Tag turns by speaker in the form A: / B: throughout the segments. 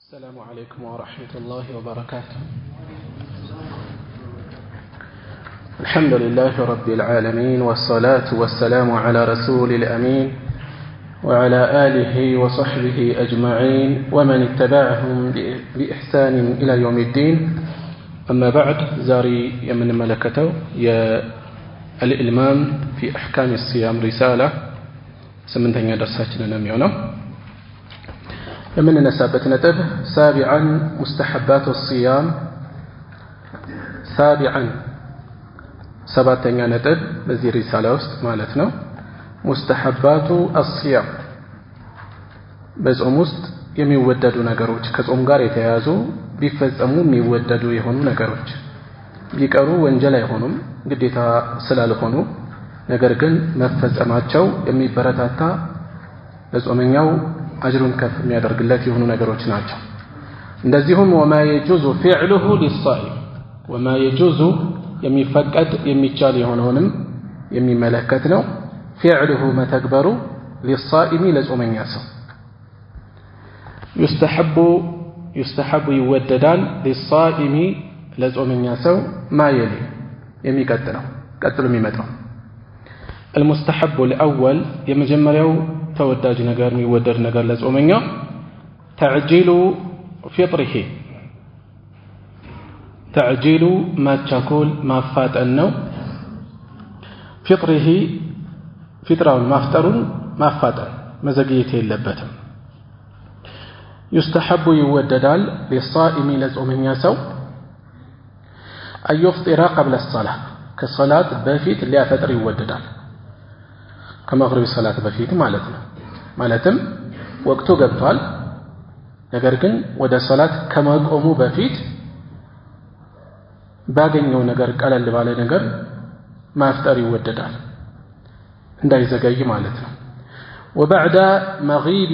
A: السلام عليكم ورحمة الله وبركاته. الحمد لله رب العالمين والصلاة والسلام على رسول الأمين وعلى آله وصحبه أجمعين ومن اتبعهم بإحسان إلى يوم الدين. أما بعد زاري يمن ملكته يا الإلمام في أحكام الصيام رسالة سمنتين درساتنا نميونه يمن نسابة نتب سابعا مستحبات الصيام. سابعا سبعتين نتب بذي رسالة وست مالتنا مستحبات الصيام بزعم وست የሚወደዱ ነገሮች ከጾም ጋር የተያያዙ ቢፈጸሙ የሚወደዱ የሆኑ ነገሮች ቢቀሩ ወንጀል አይሆኑም ግዴታ ስላልሆኑ ነገር ግን መፈጸማቸው የሚበረታታ ለጾመኛው አጅሩን ከፍ የሚያደርግለት የሆኑ ነገሮች ናቸው። እንደዚሁም وما يجوز فعله للصائم وما يجوز የሚፈቀድ የሚቻል የሆነውንም የሚመለከት ነው። فعله መተግበሩ للصائم ለጾመኛ ሰው يستحب ይወደዳል للصائم ለጾመኛ ሰው ما يلي የሚቀጥለው ቀጥሎ የሚመጣው المستحب الأول የመጀመሪያው ተወዳጅ ነገር የሚወደድ ነገር ለጾመኛ تعجيل فطره تعجيل ማቻኮል ማፋጠን ነው። فطره فطራውን ማፍጠሩን ማፋጠን መዘግየት የለበትም። يستحب ይወደዳል للصائم ለጾመኛ ሰው أن يفطر قبل الصلاة ከሶላት በፊት ሊያፈጥር ይወደዳል። ከመግሪብ ሰላት በፊት ማለት ነው። ማለትም ወቅቱ ገብቷል ነገር ግን ወደ ሶላት ከመቆሙ በፊት ባገኘው ነገር ቀለል ባለ ነገር ማፍጠር ይወደዳል እንዳይዘገይ ማለት ነው። وبعد مغيب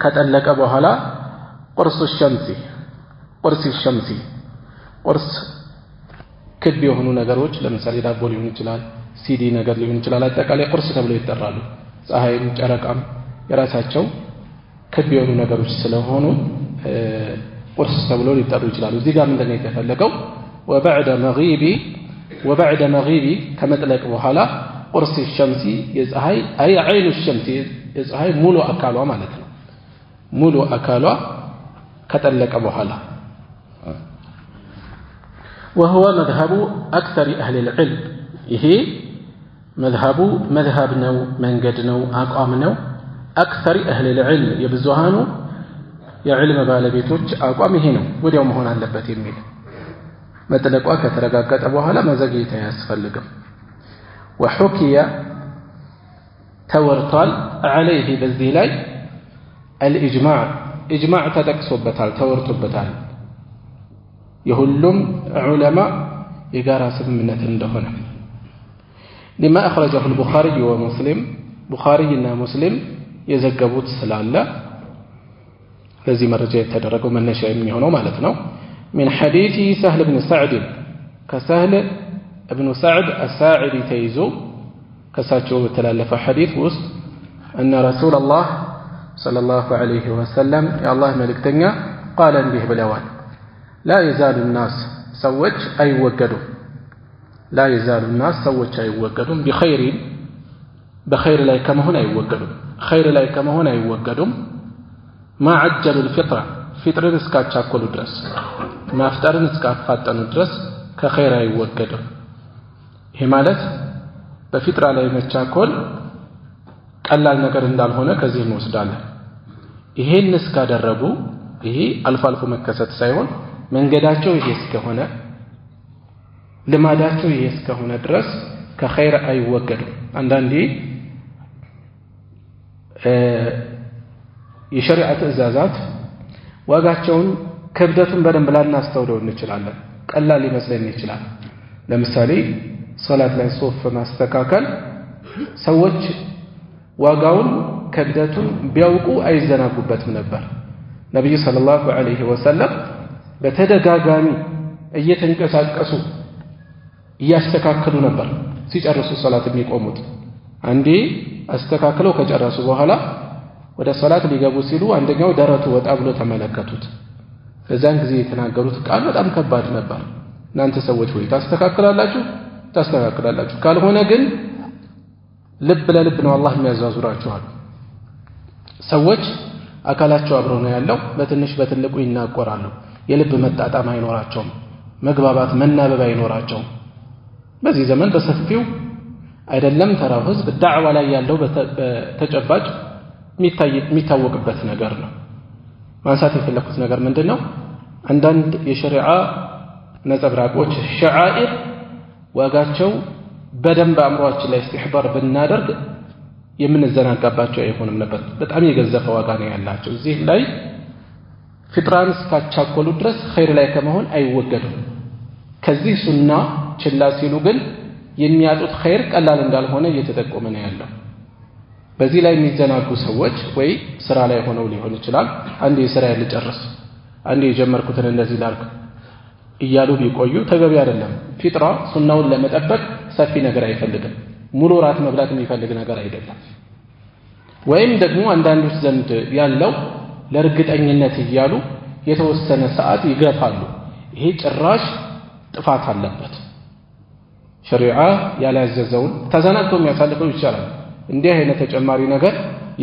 A: ከጠለቀ በኋላ ቁርስ الشمس ቁርስ ክብ የሆኑ ነገሮች ለምሳሌ ዳቦ ሊሆን ይችላል ሲዲ ነገር ሊሆን ይችላል አጠቃላይ ቁርስ ተብለው ይጠራሉ። ፀሐይም ጨረቃም የራሳቸው ክብ የሆኑ ነገሮች ስለሆኑ ቁርስ ተብለው ሊጠሩ ይችላሉ። እዚህ ጋር ምንድነው የተፈለገው? وبعد مغيب ከመጥለቅ በኋላ ቁርስ الشمس የፀሐይ አይ عين الشمس የፀሐይ ሙሉ አካሏ ማለት ነው። ሙሉ አካሏ ከጠለቀ በኋላ وهو مذهب أكثر أهل العلم ይሄ መዝሀብ ነው መንገድ ነው አቋም ነው። أكثر أهل العلم የብዙሃኑ የዕልም ባለቤቶች አቋም ይሄ ነው። ወዲያው መሆን አለበት የሚል መጥለቋ ከተረጋገጠ በኋላ መዘግየት አያስፈልግም። وحكي ተወርቷል عليه በዚህ ላይ الإجماع ተጠቅሶበታል ተወርቶበታል የሁሉም ዑለማ የጋራ ስምምነት እንደሆነ لما أخرجه البخاري ومسلم بخارينا مسلم يزجبوت سلالة لذي مرجع يتدرجوا من نشأ የሚሆነው ማለት ነው من حديث سهل بن سعد كسهل بن سعد الساعدي تيزو كساتشو تلالف حديث وسط أن رسول الله صلى الله عليه وسلم يا الله ملكتنيا قال به بلوان لا يزال الناس سوج أي وقدوا لا يزال الناس سوج أي وقدوا بخير لا كما هنا يوقدوا خير لا كما هنا يوقدوا ما عجلوا الفطرة فطر نسكات شاكل درس ما افطر نسكات فاتن درس كخير يوقدوا همالت بفطرة لا يمشاكل ቀላል ነገር እንዳልሆነ ከዚህ እንወስዳለን። ይሄን እስካደረጉ ይሄ አልፎ አልፎ መከሰት ሳይሆን መንገዳቸው ይሄ እስከሆነ ልማዳቸው ይሄ እስከሆነ ድረስ ከኸይር አይወገድም። አንዳንዴ የሸሪዓ ትእዛዛት ዋጋቸውን ክብደቱን በደንብ ላናስተውለው እንችላለን። ቀላል ሊመስለን ይችላል። ለምሳሌ ሶላት ላይ ሶፍ ማስተካከል ሰዎች ዋጋውን ክብደቱን ቢያውቁ አይዘናጉበትም ነበር። ነብዩ ሰለላሁ ዐለይሂ ወሰለም በተደጋጋሚ እየተንቀሳቀሱ እያስተካከሉ ነበር ሲጨርሱ ሶላት የሚቆሙት። አንዴ አስተካክለው ከጨረሱ በኋላ ወደ ሶላት ሊገቡ ሲሉ አንደኛው ደረቱ ወጣ ብሎ ተመለከቱት። በዛን ጊዜ የተናገሩት ቃል በጣም ከባድ ነበር። እናንተ ሰዎች ሆይ ታስተካክላላችሁ፣ ካልሆነ ግን ልብ ለልብ ነው አላህ የሚያዛዙራችኋል። ሰዎች አካላቸው አብሮ ነው ያለው፣ በትንሽ በትልቁ ይናቆራሉ። የልብ መጣጣም አይኖራቸውም፣ መግባባት መናበብ አይኖራቸውም። በዚህ ዘመን በሰፊው አይደለም ተራው ህዝብ ዳዕዋ ላይ ያለው በተጨባጭ የሚታወቅበት ነገር ነው። ማንሳት የፈለኩት ነገር ምንድነው? አንዳንድ የሸሪዓ ነጸብራቆች ሸዓኢር ዋጋቸው በደንብ አእምሮአችን ላይ ኢስቲሕባር ብናደርግ የምንዘናጋባቸው አይሆንም ነበር። በጣም የገዘፈ ዋጋ ነው ያላቸው። እዚህ ላይ ፍጥራን እስካቻኮሉ ድረስ ኸይር ላይ ከመሆን አይወገዱም። ከዚህ ሱና ችላ ሲሉ ግን የሚያጡት ኸይር ቀላል እንዳልሆነ እየተጠቆመ ነው ያለው። በዚህ ላይ የሚዘናጉ ሰዎች ወይ ስራ ላይ ሆነው ሊሆን ይችላል። አንዴ ስራ ልጨርስ፣ አንዴ የጀመርኩትን እንደዚህ ላድርግ እያሉ ቢቆዩ ተገቢ አይደለም። ፊጥራ ሱናውን ለመጠበቅ ሰፊ ነገር አይፈልግም። ሙሉ ራት መብላት የሚፈልግ ነገር አይደለም። ወይም ደግሞ አንዳንዶች ዘንድ ያለው ለእርግጠኝነት እያሉ የተወሰነ ሰዓት ይገፋሉ። ይሄ ጭራሽ ጥፋት አለበት። ሸሪዓ ያላዘዘውን ተዘናግቶ የሚያሳልፈው ይቻላል። እንዲህ አይነት ተጨማሪ ነገር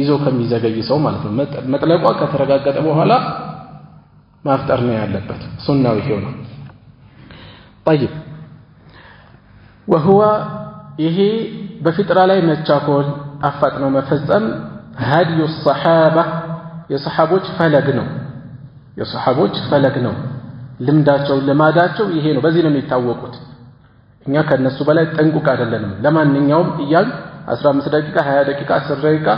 A: ይዞ ከሚዘገይ ሰው ማለት ነው። መጥለቋ ከተረጋገጠ በኋላ ማፍጠር ነው ያለበት። ሱናው ይሄው ነው። طيب وهو ይሄ በፊጥራ ላይ መቻኮል አፋጥነው መፈጸም هدي الصحابة የሰሐቦች ፈለግ ነው። ልምዳቸው ልማዳቸው ይሄ ነው። በዚህ ነው የሚታወቁት። እኛ ከነሱ በላይ ጠንቁቅ አይደለንም። ለማንኛውም እያል 15 ደቂቃ 20 ደቂቃ 10 ደቂቃ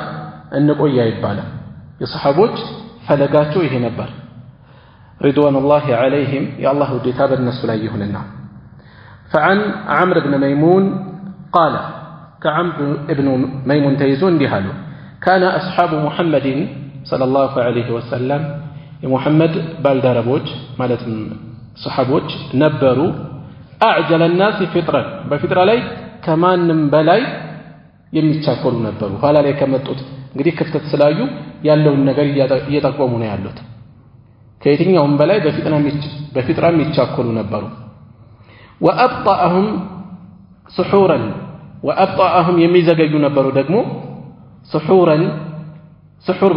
A: እንቆይ አይባልም። የሰሐቦች ፈለጋቸው ይሄ ነበር። ሪድዋኑላሂ ዐለይሂም የአላህ ውዴታ በእነሱ ላይ ይሁንና فعن عمرو بن ميمون قال كعمرو بن ميمون تيزو እንዲህ አሉ كان أصحاب محمد صلى الله عليه وسلم የሙሐመድ ባልደረቦች ማለትም ሰሐቦች ነበሩ أعجل الناس فطرا በፊጥራ ላይ ከማንም በላይ የሚቻኮሉ ነበሩ። ኋላ ላይ ከመጡት እንግዲህ ክፍተት ስላዩ ያለውን ነገር እየጠቆሙ ነው ያሉት። ከየትኛውም በላይ በፊጥራ የሚቻኮሉ ነበሩ። وأبطأهم የሚዘገዩ ነበሩ ደግሞ ስሑር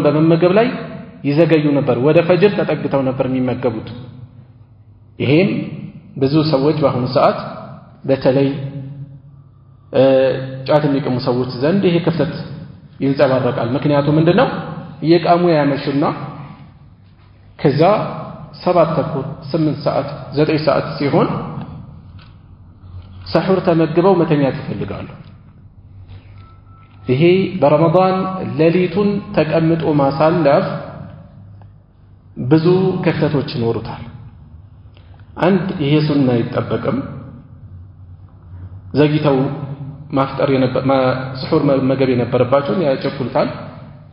A: በመመገብ ላይ ይዘገዩ ነበር። ወደ ፈጅር ተጠግተው ነበር የሚመገቡት። ይሄም ብዙ ሰዎች በአሁኑ ሰዓት በተለይ ጫት የሚቀሙ ሰዎች ዘንድ ይሄ ክፍተት ይንጸባረቃል። ምክንያቱ ምንድነው? እየቃሙ ያመሹና ከዛ 7 ተኩል 8 ሰዓት 9 ሰዓት ሲሆን ሰሑር ተመግበው መተኛት ይፈልጋሉ። ይሄ በረመዳን ሌሊቱን ተቀምጦ ማሳለፍ ብዙ ክፍተቶች ይኖሩታል። አንድ ይሄ ሱና አይጠበቅም። ዘግይተው ማፍጠር ስሑር መመገብ የነበረባቸውን ያጨኩልታል፣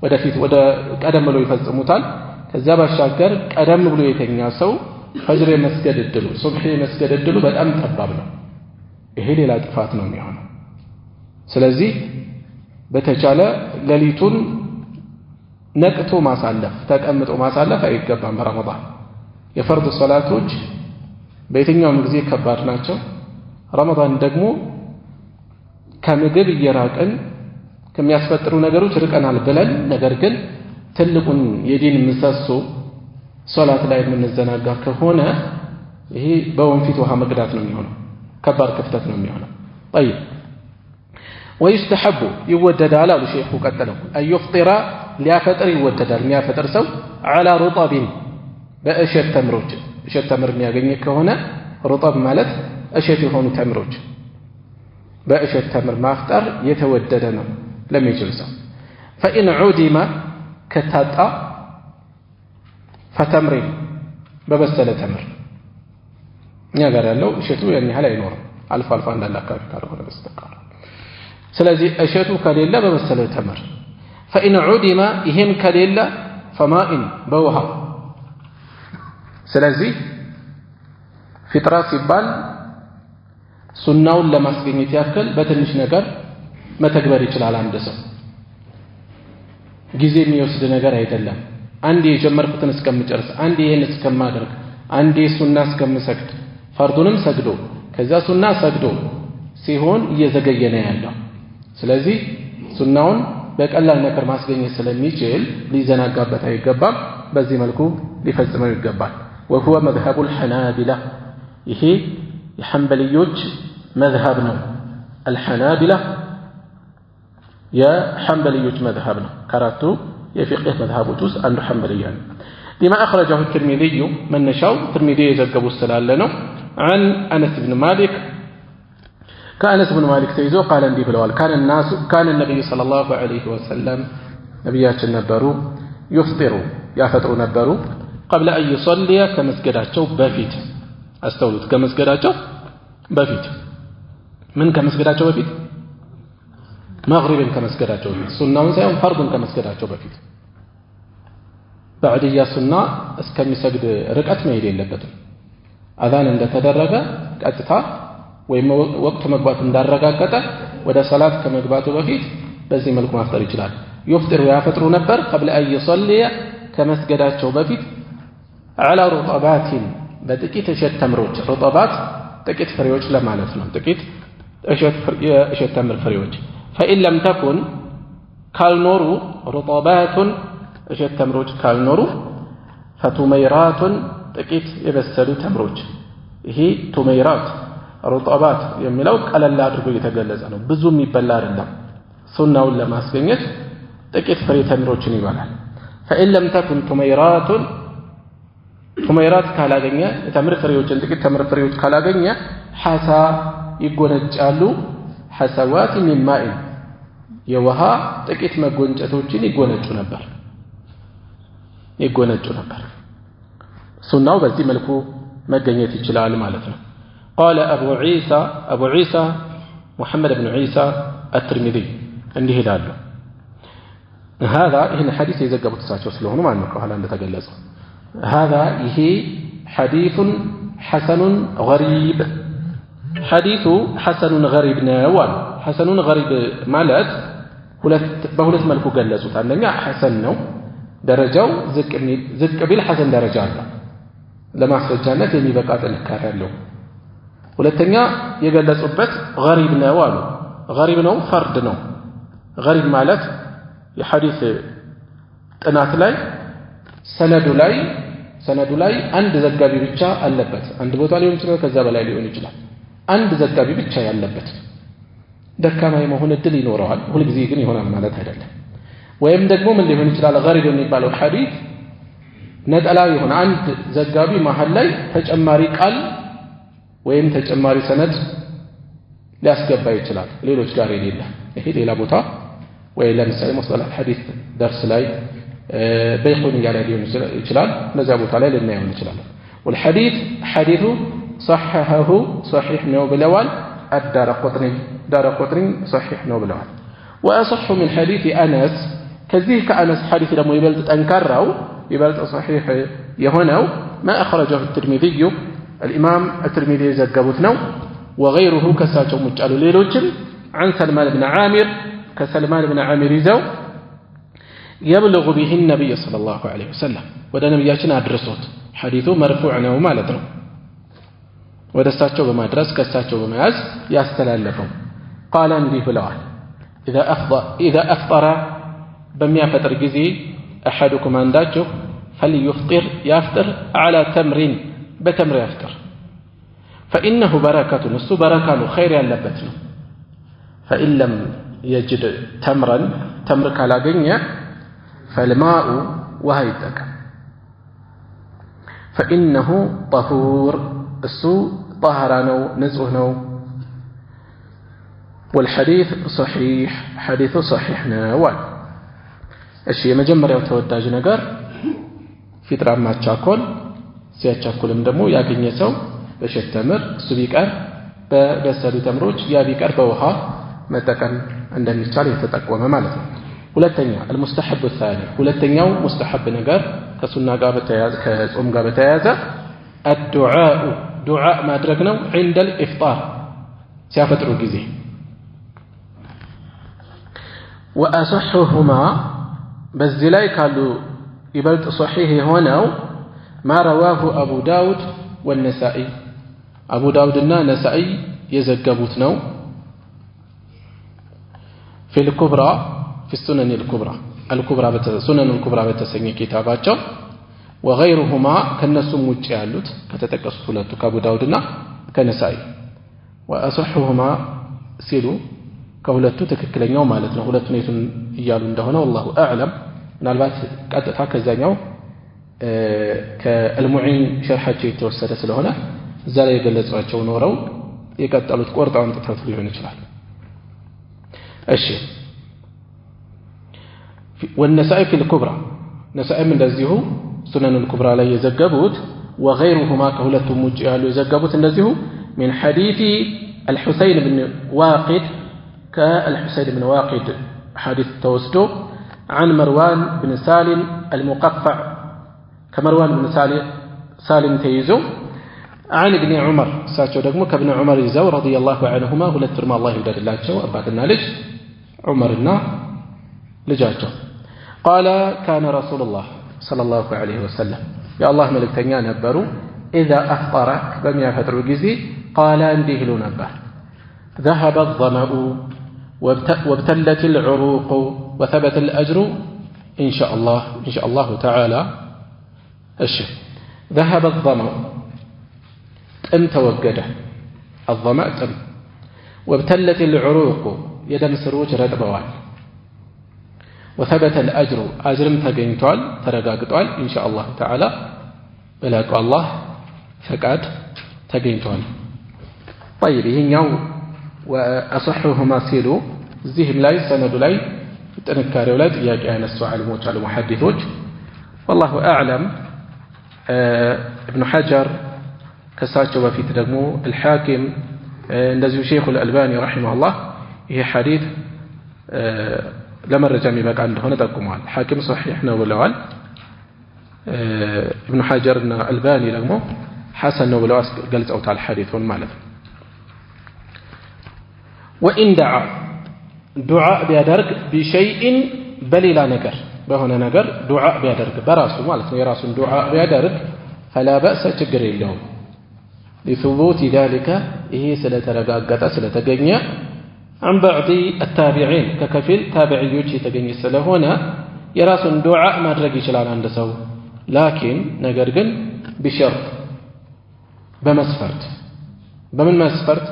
A: ወደፊት ወደ ቀደም ብሎ ይፈጽሙታል። ከዛ ባሻገር ቀደም ብሎ የተኛ ሰው ፈጅር የመስገድ እድሉ ሱብህ የመስገድ እድሉ በጣም ጠባብ ነው። ይሄ ሌላ ጥፋት ነው የሚሆነው። ስለዚህ በተቻለ ሌሊቱን ነቅቶ ማሳለፍ ተቀምጦ ማሳለፍ አይገባም። በረመዳን የፈርድ ሶላቶች በየትኛውም ጊዜ ከባድ ናቸው። ረመዳን ደግሞ ከምግብ እየራቅን ከሚያስፈጥሩ ነገሮች ርቀናል ብለን ነገር ግን ትልቁን የዲን ምሰሶ ሶላት ላይ የምንዘናጋ ከሆነ ይሄ በወንፊት ውሃ መቅዳት ነው የሚሆነው። ከባድ ክፍተት ነው የሚሆነው። طيب ويستحب يوددال አሉ ሼኹ ቀጥለው አዩፍጢራ ሊያፈጥር ይወደዳል። የሚያፈጥር ሰው على رطب በእሸት ተምሮች እሸት ተምር የሚያገኝ ከሆነ رطب ማለት እሸት የሆኑ ተምሮች በእሸት ተምር ማፍጠር የተወደደ ነው ለሚችል ሰው። فإن عدم ከታጣ فتمر በበሰለ ተምር እኛ ጋር ያለው እሸቱ ያን ያህል አይኖርም፣ አልፎ አልፎ አንዳንድ አካባቢ ካልሆነ በስተቀር። ስለዚህ እሸቱ ከሌለ በበሰለ ተምር فإن عدم ይሄም ከሌለ فماء በውሃ። ስለዚህ ፊጥራ ሲባል ሱናውን ለማስገኘት ያክል በትንሽ ነገር መተግበር ይችላል አንድ ሰው። ጊዜ የሚወስድ ነገር አይደለም። አንዴ የጀመርኩትን እስከምጨርስ፣ አንዴ ይሄን እስከማደርግ፣ አንዴ ሱና እስከምሰግድ ፈርዱንም ሰግዶ ከዛ ሱና ሰግዶ ሲሆን እየዘገየ ነው ያለው። ስለዚህ ሱናውን በቀላል ነገር ማስገኘት ስለሚችል ሊዘናጋበት አይገባም። በዚህ መልኩ ሊፈጽመው ይገባል። وهو مذهب الحنابلة ይሄ የሐንበልዮች መዝሀብ ነው። الحنابلة የሐንበልዮች መዝሀብ ነው። ከአራቱ የፊቅህ መዝሀቦች ውስጥ አንዱ ሐንበልያ ነው። لما أخرجه الترمذي من نشاو الترمذي يزقب السلالة عن أنس بن مالك كأنس بن مالك تيزو قال اندي بلوال كان النبي صلى الله عليه وسلم نبيات النبرو يفطروا يفتروا نبروا قبل أن يصلي كمسجداتشو بفيت أستولد كمسجداتشو بفيت من كمسجداتشو بفيت مغرب كمسجداتشو بفيت سنة سيوم فرض كمسجداتشو بفيت بعدية سنة اسكمي سجد ركعت ما يدين لبتم أذان عند تدرجة قطتا ወይም ወቅት መግባት እንዳረጋገጠ ወደ ሰላት ከመግባቱ በፊት በዚህ መልኩ ማፍጠር ይችላል። ይፍጥሩ ያፈጥሩ ነበር قبل أن يصلي ከመስገዳቸው በፊት على رطبات በጥቂት እሸት ተምሮች رطبات ጥቂት ፍሬዎች ለማለት ነው። ጥቂት እሸት ተምር ፍሬዎች فإن لم تكن ካልኖሩ رطبات እሸት ተምሮች ካልኖሩ فتميرات ጥቂት የበሰሉ ተምሮች ይሄ ቱመይራት ሩጠባት የሚለው ቀለል አድርጎ እየተገለጸ ነው። ብዙ የሚበላ አይደለም። ሱናውን ለማስገኘት ጥቂት ፍሬ ተምሮችን ይበላል። فإن لم تكن ቱመይራት ካላገኘ ተምር ፍሬዎችን ጥቂት ተምር ፍሬዎች ካላገኘ ሐሳ ይጎነጫሉ። ሐሳዋት من ماء የውሃ ጥቂት መጎንጨቶችን ይጎነጩ ነበር። ሱናው በዚህ መልኩ መገኘት ይችላል ማለት ነው። قال أبو عيسى محمد بن عيسى الترمذي እንዲህ ይላሉ هذا هنا حديث يزقبوا تساچو ስለሆኑ ማለት ነው። ከኋላ እንደተገለጸው هذا ይሄ حديث حسن غريب حديث حسن غريب ነው። حسن غريب ማለት በሁለት መልኩ ገለጹት። አንደኛ ሐሰን ነው ደረጃው ዝቅ ቢል ሐሰን ደረጃ አለው ለማስረጃነት የሚበቃ ጥንካሬ ያለው። ሁለተኛ የገለጹበት ገሪብ ነው አሉ። ገሪብ ነው ፈርድ ነው። ገሪብ ማለት የሐዲስ ጥናት ላይ ሰነዱ ላይ አንድ ዘጋቢ ብቻ አለበት። አንድ ቦታ ሊሆን ይችላል፣ ከዛ በላይ ሊሆን ይችላል። አንድ ዘጋቢ ብቻ ያለበት ደካማ የመሆን እድል ይኖረዋል። ሁልጊዜ ግን ይሆናል ማለት አይደለም። ወይም ደግሞ ምን ሊሆን ይችላል? ገሪብ የሚባለው ሐዲስ ነጠላ የሆነ አንድ ዘጋቢ መሃል ላይ ተጨማሪ ቃል ወይም ተጨማሪ ሰነድ ሊያስገባ ይችላል ሌሎች ጋር የሌለ። ይሄ ሌላ ቦታ ወይ ለምሳሌ ሙስጠላህ ሐዲስ ደርስ ላይ በይኹን ያለ ሊሆን ይችላል። በዛ ቦታ ላይ ልናየው እንችላለን። والحديث حديث صححه صحيح ነው ብለዋል። الدارقطني صحيح ነው ብለዋል። واصح من حديث انس ከዚህ ከአነስ ሐዲስ ደግሞ ይበልጥ ጠንካራው ይበልጥ صحيح የሆነው ما اخرجه الترمذي الإمام الترمذي يزقبوت نو وغيره كساتو مجالو ليلوچم عن سلمان بن عامر كسلمان بن عامر يزو يبلغ به النبي صلى الله عليه وسلم ودا نبياتنا أدرسوت حديثه مرفوع نو مالتنا ودا ساتو بمدرس كساتو بمياز يستلالفهم قال اندي فلوال إذا أفطر بميا فتر جزي أحدكم عنداجه فليفطر يفطر على تمر بتمر يفطر فإنه بركة نسو بركة خير يلبتنا فإن لم يجد تمر على جنية فالماء وهيدك فإنه طهور السو طهرانو نزهنو والحديث صحيح حديث صحيح نوال الشيء مجمر يتوداج نقر في ترام ما تشاكل ሲያቻኩልም ደግሞ ያገኘ ሰው በሸት ተምር እሱ ቢቀር በበሰሉ ተምሮች ያ ቢቀር በውሃ መጠቀም እንደሚቻል የተጠቆመ ማለት ነው። ሁለተኛ المستحب الثاني ሁለተኛው ሙስተሐብ ነገር ከሱና ጋር በተያያዘ ከጾም ጋር በተያያዘ الدعاء ማድረግ ነው عند الافطار ሲያፈጥሩ ጊዜ وأصحهما በዚህ ላይ ካሉ ይበልጥ ሶሒህ የሆነው ማ ረዋሁ አቡ ዳውድ ወነሳኢ አቡ ዳውድና ነሳኢ የዘገቡት ነው። ፊል ኩብራ ፊ ሱነን ሱነን ልኩብራ በተሰኘ ኪታባቸው ወገይሩሁማ ከነሱም ውጭ ያሉት ከተጠቀሱት ሁለቱ ከአቡ ዳውድና ከነሳኢ ወአصحሁማ ሲሉ ከሁለቱ ትክክለኛው ማለት ነው። ሁለቱን የቱን እያሉ እንደሆነ والله اعلم ምናልባት ቀጥታ ከዛኛው ከአልሙዒን ሸርሐቸው የተወሰደ ስለሆነ እዛ ላይ የገለጿቸው ኖረው የቀጠሉት ቆርጠው አንጥተው ሊሆን ይችላል። እሺ والنسائي في الكبرى نسائي من እንደዚሁ ሱነን الكبرى ላይ የዘገቡት وغيرهما ከሁለቱም ውጭ ያሉ የዘገቡት እንደዚሁ من حديث الحسين بن واقد كالحسين بن واقد حديث توسدو عن مروان بن سالم المقفع كمروان بن سالم تيزو عن ابن عمر ساتشو دقمو كابن عمر يزو رضي الله عنهما ሁለት ፍርማ الله ይወደድ ላቸው አባትና ልጅ ዑመርና ልጃቸው قال كان رسول الله صلى الله عليه وسلم يا الله ملكتኛ ነበሩ إذا أفطر በሚያፈጥሩ ጊዜ قال እንዲህ ይሉ ነበር ذهب الظمأ وابتلت العروق وثبت الأجر إن شاء الله تعالى الشيء ذهب الظمأ ጥም ተወገደ الظمأ ጥም وابتلت العروق የደም ስሮች ረጥበዋል وثبت الأجر أجرم ተገኝቷል ተረጋግጧል إن شاء الله تعالى በላቁ الله ፈቃድ ተገኝቷል طيب ይሄኛው وأصحهما ሲሉ እዚህም ላይ ሰነዱ ላይ ጥንካሬው ላይ ጥያቄ ያነሱ ዓሊሞች አሉ ሙሐዲሶች والله أعلم ابن حجر ከሳቸው በፊት ደግሞ الحاكم እንደዚሁ ሼኹ الألباني رحمه الله ይሄ ሐዲስ ለመረጃ የሚበቃ እንደሆነ ጠቁመዋል ሐኪም ሶሒህ ነው ብለዋል ابن حجر እና الألباني ደግሞ ሐሰን ነው ብለው ገልጸውታል ሐዲሱን ማለት ነው وإن دعا دعاء بيادرك بشيء بليلا نجر بهنا نجر دعاء بيادرك براسه مالك يراسه دعاء بيادرك فلا بأس تجري اليوم لثبوت ذلك هي سلترقاقة سلتقنية عن بعض التابعين ككفيل تابعي يوجي تقنية سلهنا يراسه دعاء ما رقي شلال عند سو لكن نجرقن بشرط بمسفرت بمن مسفرت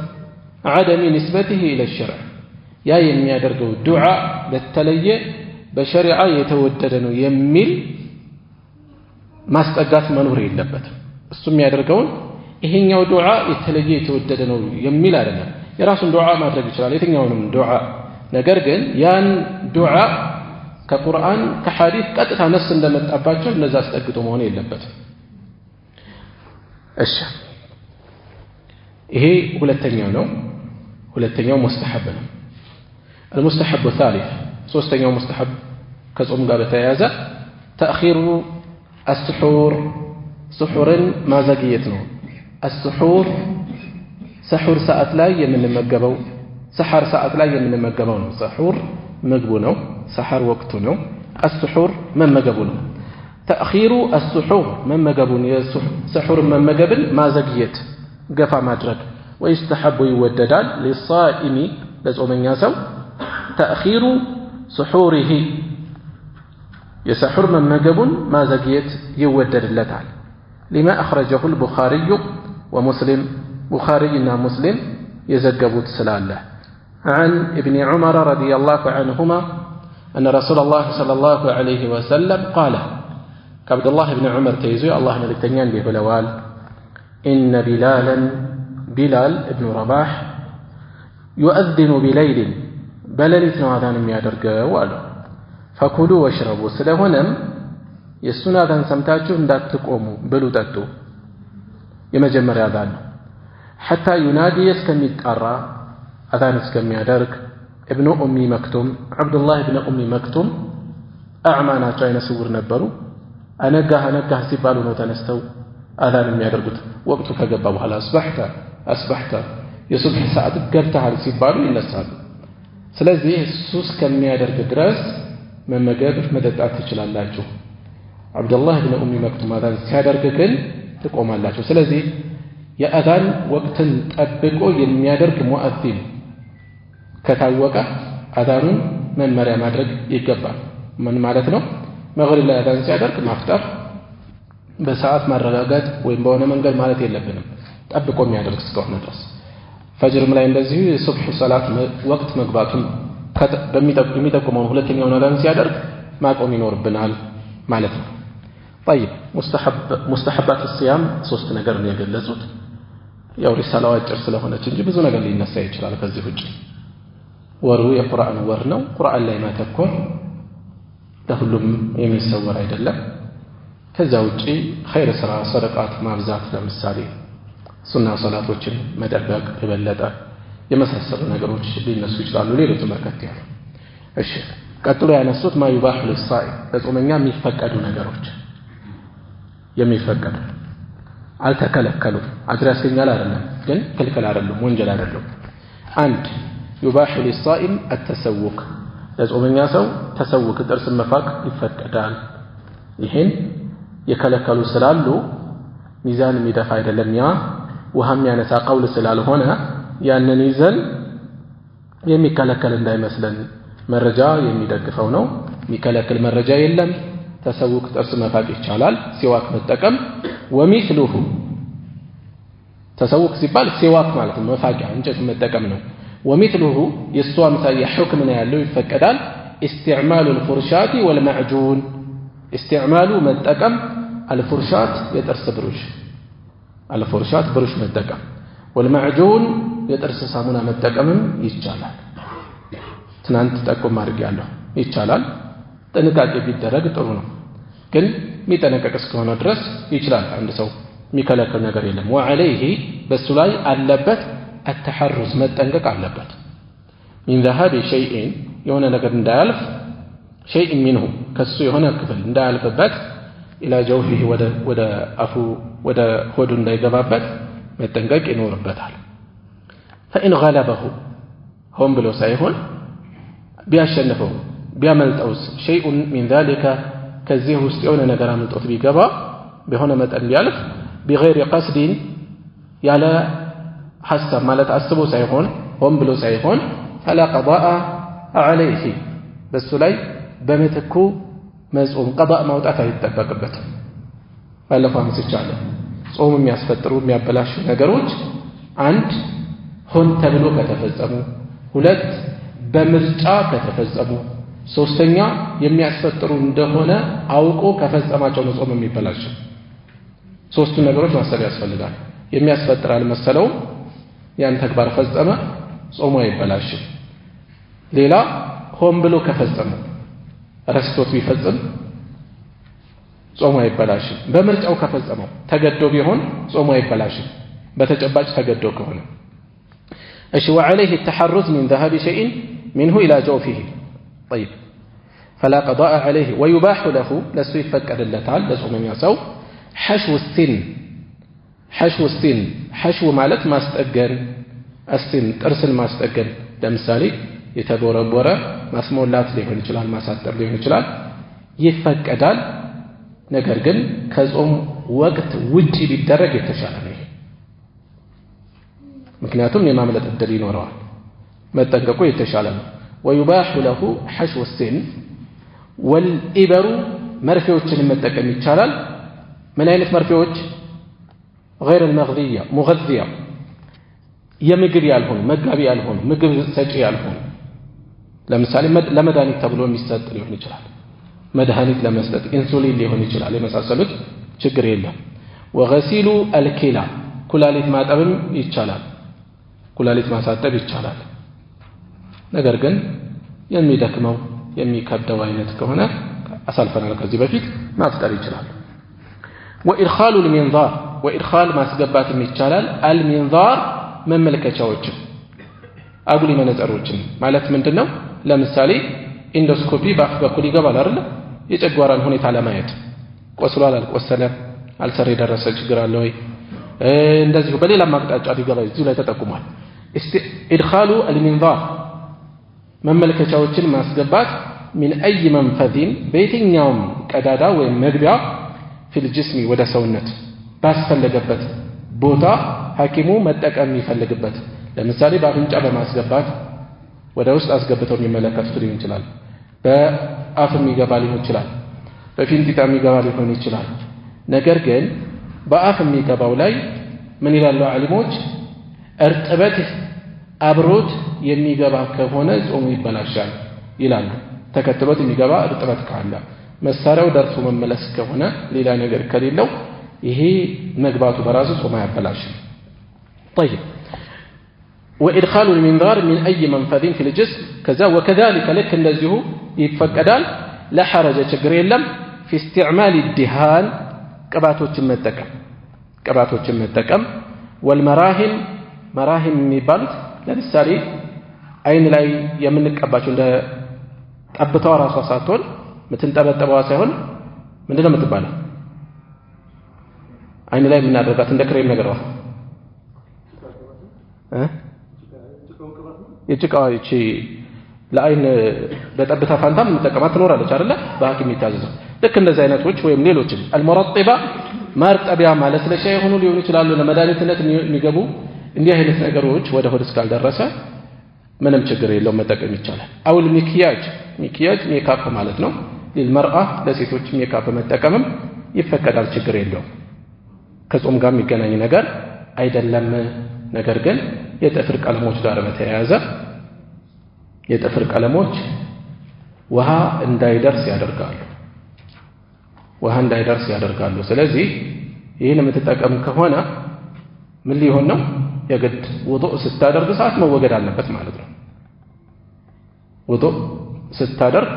A: عدم نسبته إلى الشرع يا የሚያደርገው ዱዓ ለተለየ በሸሪዓ የተወደደ ነው የሚል ማስጠጋት መኖር የለበትም እሱ የሚያደርገው ይሄኛው ዱዓ የተለየ የተወደደ ነው የሚል አይደለም የራሱን ዱዓ ማድረግ ይችላል የትኛውንም ዱዓ ነገር ግን ያን ዱዓ ከቁርአን ከሐዲስ ቀጥታ ነስ እንደመጣባቸው እነዛ አስጠግቶ መሆን የለበትም እሺ ይሄ ሁለተኛው ሙስተሐብ ነው المستحب الثالث ሶስተኛው ሙስተሐብ ከጾም ጋር በተያያዘ تأخير السحور سحورን ማዘግየት ነው السحور سحور ሰዓት ላይ የምንመገበው ሰሐር ሰዓት ላይ የምንመገበው ነው سحور ምግቡ ነው ሰሐር ወቅቱ ነው السحور መመገቡ ነው تأخير السحور መመገቡን የسحور መመገብን ማዘግየት ገፋ ማድረግ ويستحب يوددال للصائم ለጾመኛ ሰው تأخير سحوره يسحر من مجبون ما زكيت يودد اللتال لما أخرجه البخاري ومسلم بخارينا مسلم يزقبوا تسلاله عن ابن عمر رضي الله عنهما أن رسول الله صلى الله عليه وسلم قال كعبد الله بن عمر تيزوي الله ملكتنيان به بلوال إن بلال ابن رباح يؤذن بليل በሌሊት ነው አዛን የሚያደርገው አሉ فكلوا واشربوا ስለሆነም የሱን አዛን ሰምታችሁ እንዳትቆሙ ብሉ ጠጡ የመጀመሪያ አዛን ነው حتى ينادي እስከሚጣራ አዛን እስከሚያደርግ ابن ام مكتوم عبد الله ابن ام مكتوم اعمى ናቸው አይነ ስውር ነበሩ አነጋህ ሲባሉ ነው ተነስተው አዛን የሚያደርጉት ወቅቱ ከገባ በኋላ አስበህተ የሱብህ ሰዓት ገብተሃል ሲባሉ ይነሳሉ ስለዚህ እሱ እስከሚያደርግ ድረስ መመገብ መጠጣት ትችላላችሁ። አብዱላህ ኢብኑ ኡሚ መክቱም አዛን ሲያደርግ ግን ትቆማላችሁ። ስለዚህ የአዛን ወቅትን ጠብቆ የሚያደርግ ሙአዚን ከታወቀ አዛኑን መመሪያ ማድረግ ይገባል። ምን ማለት ነው? መግሪብ ላይ አዛን ሲያደርግ ማፍጠር፣ በሰዓት ማረጋጋት ወይም በሆነ መንገድ ማለት የለብንም፣ ጠብቆ የሚያደርግ እስከሆነ ድረስ። ፈጅርም ላይ እንደዚሁ የሱብህ ሰላት ወቅት መግባቱን የሚጠቁመውን ሁለተኛውን አዛን ሲያደርግ ማቆም ይኖርብናል ማለት ነው። طيب ሙስተሐባት الصيام ሶስት ነገር ነው የገለጹት። ያው ሪሳላው አጭር ስለሆነች እንጂ ብዙ ነገር ሊነሳ ይችላል ከዚህ ውጪ። ወሩ የቁርአን ወር ነው። ቁርአን ላይ ማተኮር ለሁሉም የሚሰወር አይደለም። ከዛ ውጪ ኸይር ስራ፣ ሰደቃት ማብዛት፣ ለምሳሌ ሱና ሶላቶችን መጠበቅ የበለጠ የመሳሰሉ ነገሮች ሊነሱ ይችላሉ። ሌሎች በርከት ያሉ። እሺ ቀጥሎ ያነሱት ማ ይባህ ለሳኢም ለጾመኛ የሚፈቀዱ ነገሮች የሚፈቀዱ አልተከለከሉም። አጅር ያስገኛል አይደለም፣ ግን ክልክል አይደለም፣ ወንጀል አይደለም። አንድ ይባህ ለሳኢም አተሰውክ ለጾመኛ ሰው ተሰውክ ጥርስ መፋቅ ይፈቀዳል። ይሄን የከለከሉ ስላሉ ሚዛን የሚደፋ አይደለም፣ ያ ውሃ የሚያነሳ ቀውል ስላልሆነ ያንን ይዘን የሚከለከል እንዳይመስለን መረጃ የሚደግፈው ነው። የሚከለክል መረጃ የለም። ተሰውክ ጥርስ መፋቅ ይቻላል፣ ሲዋክ መጠቀም። ወሚስሉሁ ተሰውክ ሲባል ሲዋክ ማለት ነው፣ መፋቂያ እንጨት መጠቀም ነው። ወሚስሉሁ የእሱ አምሳያ ሕክም ነው ያለው፣ ይፈቀዳል። ኢስቲዕማሉ አልፉርሻቲ ወልመዕጁን ኢስቲዕማሉ መጠቀም፣ አልፉርሻት የጥርስ ብሩሽ፣ አልፉርሻት ብሩሽ መጠቀም፣ ወልመዕጁን የጥርስ ሳሙና መጠቀምም ይቻላል። ትናንት ጠቁም አድርጌያለሁ፣ ይቻላል። ጥንቃቄ ቢደረግ ጥሩ ነው፣ ግን የሚጠነቀቅ እስከሆነ ድረስ ይችላል። አንድ ሰው የሚከለክል ነገር የለም። ወዐለይሂ በሱ ላይ አለበት አተሐሩዝ መጠንቀቅ አለበት። ሚን ዘሃቢ ሸይኢን የሆነ ነገር እንዳያልፍ፣ ሸይኢን ሚንሁ ከሱ የሆነ ክፍል እንዳያልፍበት፣ ኢላ ጀውፊሂ ወደ አፉ ወደ ሆዱ እንዳይገባበት መጠንቀቅ ይኖርበታል። ፈኢን ገለበሁ ሆን ብሎ ሳይሆን ቢያሸንፈው ቢያመልጠውስ ሸይኡን ሚን ዛሊከ ከዚህ ውስጥ የሆነ ነገር አምልጦት ቢገባ በሆነ መጠን ቢያልፍ ቢገይሪ ቀስዲን ያለ ሐሳብ ማለት አስቦ ሳይሆን ሆን ብሎ ሳይሆን ፈላ ቀዳአ ዐለይሂ በሱ ላይ በምትኩ መጾም ቀዳእ ማውጣት አይጠበቅበትም። ባለፈው አንስቻለሁ። ጾም የሚያስፈጥሩ የሚያበላሹ ነገሮች አንድ ሆን ተብሎ ከተፈጸሙ፣ ሁለት በምርጫ ከተፈጸሙ፣ ሶስተኛ የሚያስፈጥሩ እንደሆነ አውቆ ከፈጸማቸው ነው ጾም የሚበላሸው። ሶስቱ ነገሮች ማሰብ ያስፈልጋል። የሚያስፈጥር አልመሰለውም፣ ያን ተግባር ፈጸመ፣ ጾሙ አይበላሽም። ሌላ ሆን ብሎ ከፈጸመ ረስቶት ቢፈጽም ጾሙ አይበላሽም። በምርጫው ከፈጸመው ተገዶ ቢሆን ጾሙ አይበላሽም፣ በተጨባጭ ተገዶ ከሆነ። እሺ وعليه التحرز من ذهاب شيء منه إلى جوفه طيب فلا قضاء عليه ويباح له لسو يفكر اللتال لسو من يسو حشو السن حشو السن حشو مالت ما استأجن السن ترسل ما استأجن لمثالي يتبوربورة ማስሞላት ሊሆን ይችላል፣ ማሳጠር ሊሆን ይችላል። ይፈቀዳል። ነገር ግን ከጾም ወቅት ውጪ ቢደረግ የተሻለ ነው። ምክንያቱም የማምለጥ እድል ይኖረዋል። መጠንቀቁ የተሻለ ነው። ويباح له حشو السن والإبر መርፌዎችን መጠቀም ይቻላል። ምን አይነት መርፌዎች? غير المغذية مغذية የምግብ ያልሆኑ መጋቢ ያልሆኑ ምግብ ሰጪ ያልሆኑ ለምሳሌ ለመድኃኒት ተብሎ የሚሰጥ ሊሆን ይችላል። መድኃኒት ለመስጠት ኢንሱሊን ሊሆን ይችላል። የመሳሰሉት ችግር የለም። ወገሲሉ አልኪላ ኩላሊት ማጠብም ይቻላል፣ ኩላሊት ማሳጠብ ይቻላል። ነገር ግን የሚደክመው የሚከብደው አይነት ከሆነ አሳልፈናል ከዚህ በፊት ማፍጠር ይችላል። ወኢድኻሉ አልሚንዛር ወኢድኻል ማስገባትም ይቻላል። አልሚንዛር መመልከቻዎችን አጉሊ መነጽሮችን ማለት ምንድነው? ለምሳሌ ኢንዶስኮፒ በአፍ በኩል ይገባል አይደል? የጨጓራን ሁኔታ ለማየት ቆስሏል አልቆሰለም፣ አልሰር የደረሰ ችግር አለ ወይ፣ እንደዚህ በሌላም አቅጣጫ ሊገባ እዚሁ ላይ ተጠቁሟል። ኢድኻሉ አልሚንዛር መመልከቻዎችን ማስገባት من أي منفذ بيتين يوم كدادا ومغبيا في الجسم ودا سونت بس فلقبت بوتا حكيمو متقم يفلقبت ለምሳሌ በአፍንጫ በማስገባት ወደ ውስጥ አስገብተው የሚመለከቱት ሊሆን ይችላል በአፍ የሚገባ ሊሆን ይችላል በፊንጢጣ የሚገባ ሊሆን ይችላል ነገር ግን በአፍ የሚገባው ላይ ምን ይላሉ ዓሊሞች እርጥበት አብሮት የሚገባ ከሆነ ጾሙ ይበላሻል ይላሉ ተከትሎት የሚገባ እርጥበት ካለ መሳሪያው ደርሶ መመለስ ከሆነ ሌላ ነገር ከሌለው ይሄ መግባቱ በራሱ ጾም ያበላሻል طيب وإدخال المنظار من أي منفذ في الجسم كذا وكذلك لك النزيه يتفقدان لا حرج ችግር የለም في استعمال الدهان ቅባቶችን መጠቀም والمراهم መራሂም የሚባሉት ለምሳሌ አይን ላይ የምንቀባቸው እንደ ጠብታው ራሷ ሳትሆን ምትንጠበጠበዋ ሳይሆን ምንድነው የምትባለው አይን ላይ የምናደርጋት እንደ ክሬም ነገር ነው የጭቃው እቺ ለአይን በጠብታ ፋንታ የምንጠቀማት ትኖራለች አይደለ በሐኪም ይታዘዘው ልክ እንደዚህ አይነቶች ወይም ሌሎችም المرطبه ማርጠቢያ ማለት ለሻይ ሆኖ ሊሆን ይችላል ለመድኃኒትነት የሚገቡ እንዲህ አይነት ነገሮች ወደ ሆድ እስካልደረሰ ምንም ችግር የለውም መጠቀም ይቻላል አውል ሚኪያጅ ሜካፕ ማለት ነው ለልመርአ ለሴቶች ሜካፕ መጠቀምም ይፈቀዳል ችግር የለውም ከጾም ጋር የሚገናኝ ነገር አይደለም ነገር ግን የጥፍር ቀለሞች ጋር በተያያዘ የጥፍር ቀለሞች ውሃ እንዳይደርስ ያደርጋሉ ስለዚህ ይሄን የምትጠቀም ከሆነ ምን ሊሆን ነው የግድ ውዱእ ስታደርግ ሰዓት መወገድ አለበት ማለት ነው ውዱእ ስታደርግ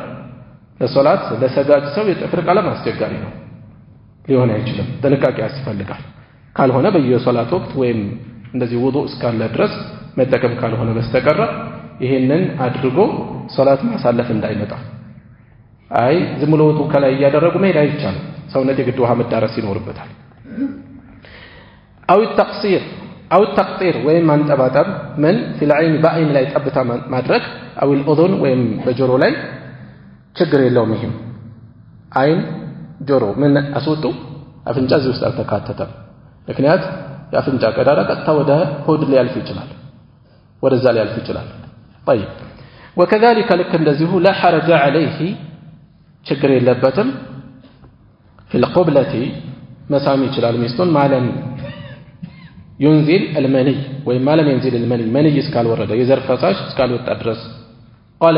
A: ለሶላት ለሰጋጅ ሰው የጥፍር ቀለም አስቸጋሪ ነው ሊሆን አይችልም ጥንቃቄ ያስፈልጋል ካልሆነ በየሶላት ወቅት ወይም እንደዚህ ውዱእ እስካለ ድረስ መጠቀም ካልሆነ በስተቀር ይሄንን አድርጎ ሶላት ማሳለፍ እንዳይመጣ አይ ዝም ብሎ ውዱእ ከላይ ያደረጉ መሄድ አይቻልም ሰውነት የግድ ውሃ መዳረስ ይኖርበታል أو التقطير وين ما انتبطب من في العين بعين لا يتبتا مدرك أو الأذن وين بجرو لي ችግር የለውም ይሄም አይን ጆሮ ምን አስወጡ አፍንጫ እዚህ ውስጥ አልተካተተም ምክንያት የአፍንጫ ቀዳዳ ቀጥታ ወደ ሆድ ሊያልፍ ይችላል ወደዛ ሊያልፍ ይችላል طيب وكذلك لك እንደዚሁ لا حرج عليه ችግር የለበትም في القبلة መሳም ይችላል ሚስቱን ማለም ينزل المني وما لم ينزل المني እስካልወረደ የዘር ፈሳሽ እስካልወጣ ድረስ قال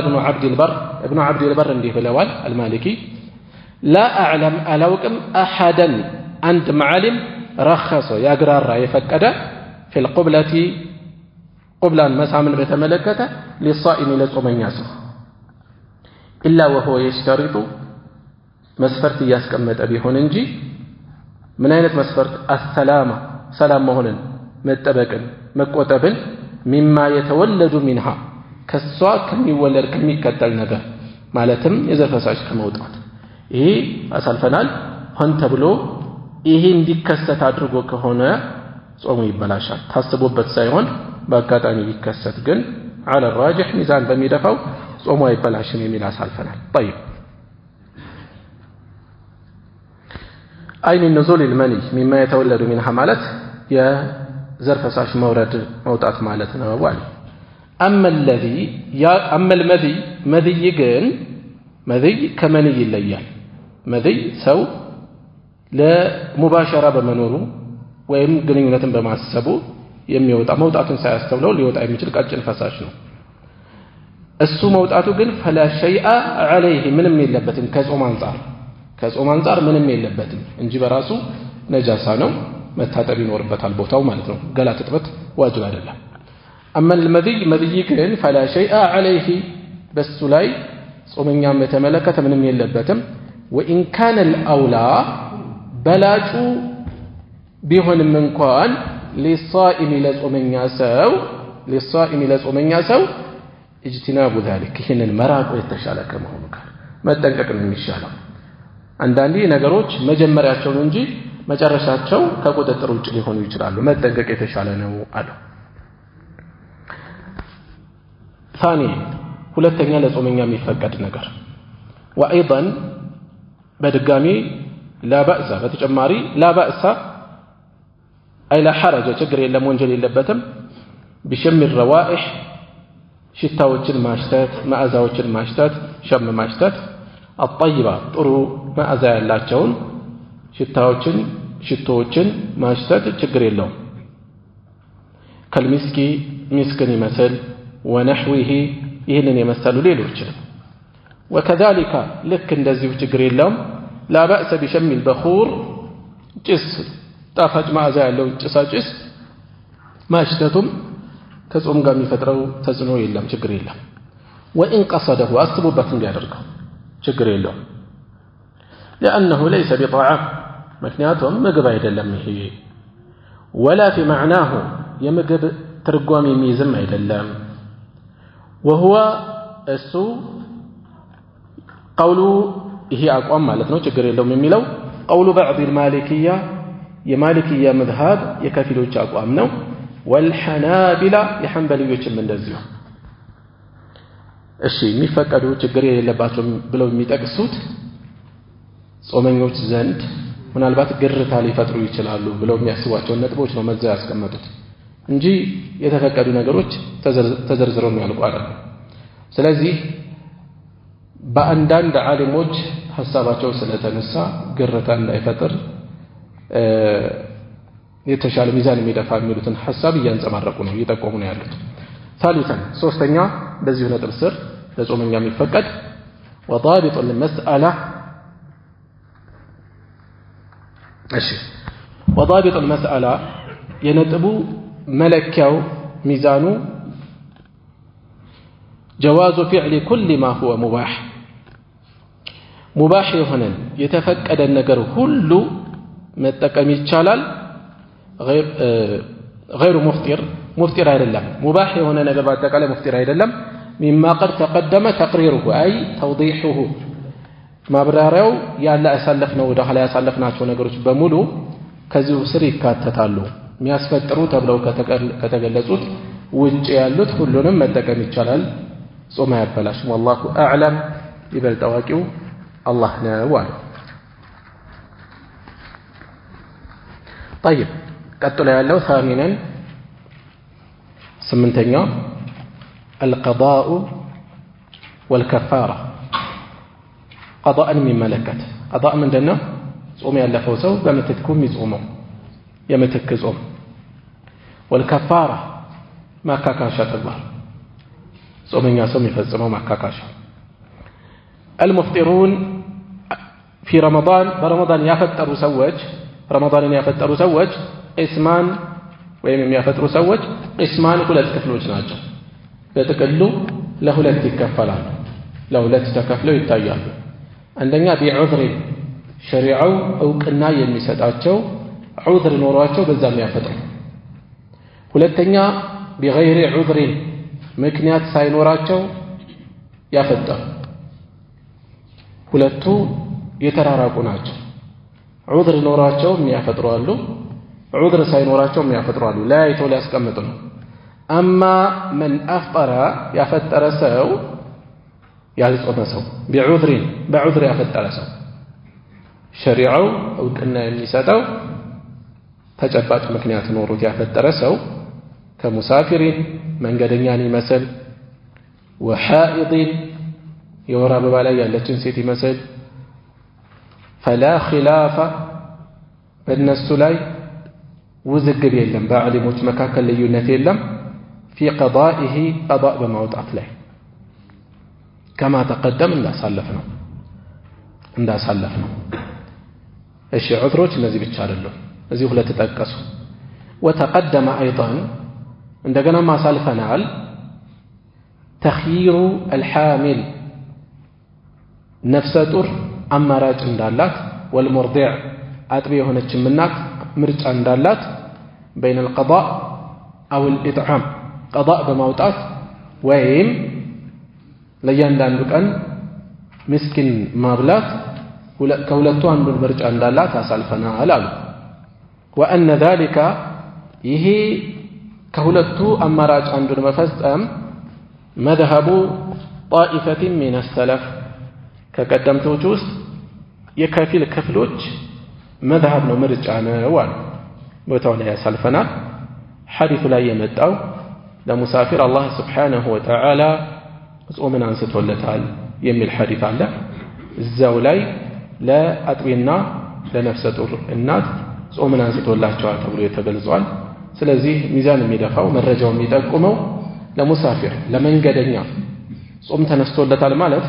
A: ابن عبد البر እንዲህ ብለዋል المالكي لا أعلم ألوكم أحدا عند معلم رخص يقرر يفقد في القبلة قبلا مسامن بتملكته للصائم للصوميا إلا وهو يشترط مسفرت يسكمت أبي هوننجي من أين مسفرت السلامة سلام مهنن متبقن مكوتبن مما يتولد منها كالسواء كم يولد كم يكتل نجر مالتم إذا فساش كموضات ይሄ አሳልፈናል ሆን ተብሎ ይሄ እንዲከሰት አድርጎ ከሆነ ጾሙ ይበላሻል ታስቦበት ሳይሆን በአጋጣሚ ይከሰት ግን على الراجح ሚዛን በሚደፋው ጾሙ አይበላሽም የሚል አሳልፈናል طيب أي من نزول المني مما يتولد منها ማለት የዘር ፈሳሽ መውጣት ማለት ነው ዋል أما المذي مذي ግን መذይ ከመንይ ይለያል መذይ ሰው ለሙባሸራ በመኖሩ ወይም ግንኙነትን በማሰቡ የሚወጣ መውጣቱን ሳያስተውለው ሊወጣ የሚችል ቀጭን ፈሳሽ ነው እሱ መውጣቱ ግን فلا شيء عليه ምንም የለበትም ከጾም አንፃር ምንም የለበትም እንጂ በራሱ ነጃሳ ነው መታጠብ ይኖርበታል ቦታው ማለት ነው ገላ ትጥበት ዋጅብ አይደለም أما المذي ግን فلا شيء عليه በሱ ላይ ጾመኛም የተመለከተ ምንም የለበትም وإن كان الأولى በላጩ ቢሆንም እንኳን للصائم ለጾመኛ ሰው اجتناب ذلك ይሄንን መራቁ የተሻለ ከመሆኑ ጋር መጠንቀቅ ነው የሚሻለው አንዳንዴ ነገሮች መጀመሪያቸው ነው እንጂ መጨረሻቸው ከቁጥጥር ውጭ ሊሆኑ ይችላሉ መጠንቀቅ የተሻለ ነው አለ ثاني ሁለተኛ ለጾመኛ የሚፈቀድ ነገር وأيضا بدقامي لا بأس بتجماري لا بأس أي لا حرج تقري إلا منجل إلا بتم بشم الروائح شتاوچ الماشتات مأزاوچ الماشتات شم ماشتات الطيبة طرو مأزا يلاچون شتاوچن شتوچن ماشتات تقري اللهم كالمسكي مسكني مثل ونحوه يهنني مثل ليلوچ وكذلك لك እንደዚሁ ችግር የለውም لا بأس بشم البخور ጭስ ጣፋጭ መዓዛ ያለው ጭሳጭስ ማሽተቱም ከጾም ጋር የሚፈጥረው ተጽዕኖ የለም ችግር የለም وإن قصده አስቡበት እንዲያደርገው ችግር የለውም لأنه ليس بطعام ምክንያቱም ምግብ አይደለም ይሄ ولا في معناه የምግብ ትርጓሜ የሚይዝም አይደለም وهو እሱ قولوا هي أقوام مالتنا ችግር የለውም የሚለው قول بعض المالكية የማሊክያ መዝሃብ የከፊሎች አቋም ነው والحنابلة የሐንበሊዮችም እንደዚሁ እሺ የሚፈቀዱ ችግር የሌለባቸው ብለው የሚጠቅሱት ጾመኞች ዘንድ ምናልባት ግርታ ሊፈጥሩ ይችላሉ ብለው የሚያስቧቸው ነጥቦች ነው መዘያ ያስቀመጡት እንጂ የተፈቀዱ ነገሮች ተዘርዝረው የሚያልቁ አይደለም ስለዚህ በአንዳንድ ዓሊሞች ሐሳባቸው ስለተነሳ ግርታ እንዳይፈጥር የተሻለ ሚዛን የሚደፋ የሚሉትን ሐሳብ እያንጸባረቁ ነው እየጠቆሙ ነው ያሉት ثالثا ሶስተኛ በዚሁ ነጥብ ስር ለጾመኛ የሚፈቀድ وضابط المسألة እሺ وضابط المسألة የነጥቡ መለኪያው ሚዛኑ جواز فعل كل ما هو مباح ሙባህ የሆነን የተፈቀደ ነገር ሁሉ መጠቀም ይቻላል غير مفطر አይደለም ሙባህ የሆነ ነገር በአጠቃላይ ሙፍጢር አይደለም مما قد تقدم تقريره أي توضيحه ማብራሪያው ያለ አሳለፍነው ወደ ኋላ ያሳለፍናቸው ነገሮች በሙሉ ከዚሁ ስር ይካተታሉ የሚያስፈጥሩ ተብለው ከተገለጹት ውጭ ያሉት ሁሉንም መጠቀም ይቻላል ጾም ያበላሽም والله اعلم ይበልጥ አዋቂው الله ነው አለ طيب ቀጥሎ ያለው ثامنا ስምንተኛ القضاء والكفارة قضاء من ملكت قضاء من دنا ጾም ያለፈው ሰው በመተክኩም ይጾመው የመተክ ጾም والكفارة ማካካሻ ተባለ ጾመኛ ሰው የሚፈጽመው ማካካሻ المفطرون في رمضان برمضان يفطروا سوج رمضان يفطروا سوج اسمان ወይም የሚያፈጥሩ ሰዎች እስማን ሁለት ክፍሎች ናቸው በተቀሉ ለሁለት ይከፈላሉ ለሁለት ተከፍለው ይታያሉ አንደኛ ቢዑዝር ሸሪዓው እውቅና የሚሰጣቸው ዑዝር ኖሯቸው በዛም ያፈጥሩ ሁለተኛ بغير عذر ምክንያት ሳይኖራቸው ያፈጥሩ ሁለቱ የተራራቁ ናቸው ዑዝር ኖሯቸው የሚያፈጥሩ አሉ ዑዝር ሳይኖራቸው የሚያፈጥሩ አሉ ላይተው ሊያስቀምጡ ነው أما من أفطر يفتر سو يالصوم سو بعذر يفتر سو شريعه أو كنا يميساتو تجبات مكنيات نوروت يفتر سو كمسافر من قدنياني مثل وحائض يورى ببالايا لتنسيتي مثل فلا خلاف بالنسو لاي وزقب يلم بعلموت مكاكا ليونت يلم في قضائه قضاء بموضعت له كما تقدم عند سلفنا الشيء عذروች እነዚህ ብቻ አይደሉም እዚህ ሁለት ተጠቀሱ وتقدم ايضا እንደገና ማሳልፈናል تخيير الحامل نفس طر አማራጭ እንዳላት والمرضع አጥቢ የሆነችም እናት ምርጫ እንዳላት بين القضاء أو الإطعام قضاء بموطات ويم لياندان ቀን مسكين ማብላት ከሁለቱ አንዱን ምርጫ እንዳላት አሳልፈናል አሉ وأن ذلك ይሄ ከሁለቱ አማራጭ አንዱን መፈጸም مذهب طائفة من السلف ከቀደምቶች ውስጥ የከፊል ክፍሎች መዝሀብ ነው ምርጫ ነው አሉ። ቦታው ላይ ያሳልፈናል። ሐዲሱ ላይ የመጣው ለሙሳፊር አላህ ስብሓነሁ ወተዓላ ጾምን አንስቶለታል የሚል ሐዲስ አለ። እዛው ላይ ለአጥቢና ለነፍሰ ጡር እናት ጾምን አንስቶላቸዋል ተብሎ ተገልጿል። ስለዚህ ሚዛን የሚደፋው መረጃው የሚጠቁመው ለሙሳፊር ለመንገደኛ ጾም ተነስቶለታል ማለት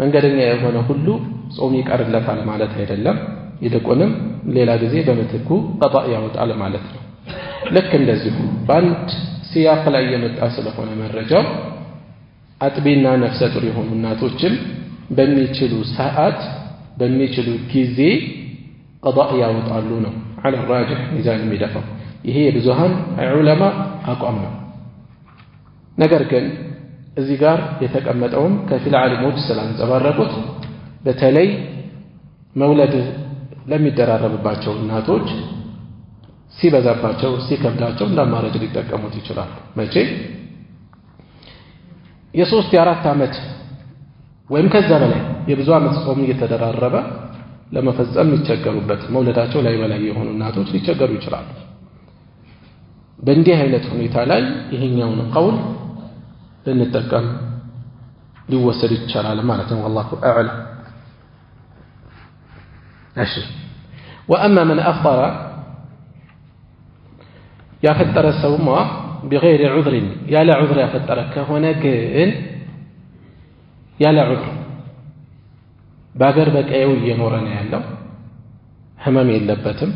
A: መንገደኛ የሆነ ሁሉ ጾም ይቀርለታል ማለት አይደለም። ይልቁንም ሌላ ጊዜ በምትኩ ቀጣእ ያወጣል ማለት ነው። ልክ እንደዚሁ በአንድ ሲያቅ ላይ የመጣ ስለሆነ መረጃው አጥቢና ነፍሰ ጡር የሆኑ እናቶችም በሚችሉ ሰዓት በሚችሉ ጊዜ ቀጣእ ያወጣሉ ነው አለ ራጅህ ሚዛን የሚደፋው። ይሄ የብዙሃን ዑለማ አቋም ነው። ነገር ግን እዚህ ጋር የተቀመጠውም ከፊል ዓሊሞች ስላንጸባረቁት በተለይ መውለድ ለሚደራረብባቸው እናቶች ሲበዛባቸው ሲከብዳቸው እንዳማራጭ ሊጠቀሙት ይችላሉ። መቼ የሶስት የአራት ዓመት ወይም ከዛ በላይ የብዙ ዓመት ጾም እየተደራረበ ለመፈጸም የሚቸገሩበት መውለዳቸው ላይ በላይ የሆኑ እናቶች ሊቸገሩ ይችላሉ። በእንዲህ አይነት ሁኔታ ላይ ይሄኛውን ቀውል ልንጠቀም ሊወሰድ ይቻላል ማለት ነው። ወላሁ አዕለም። እሺ ወአማ መን አፍጠረ ያፈጠረ ሰውማ ቢገይሪ ዑዝሪን ያለ ዑዝር ያፈጠረ ከሆነ ግን ያለ ዑዝር በአገር በቀየው እየኖረ ነው ያለው፣ ህመም የለበትም፣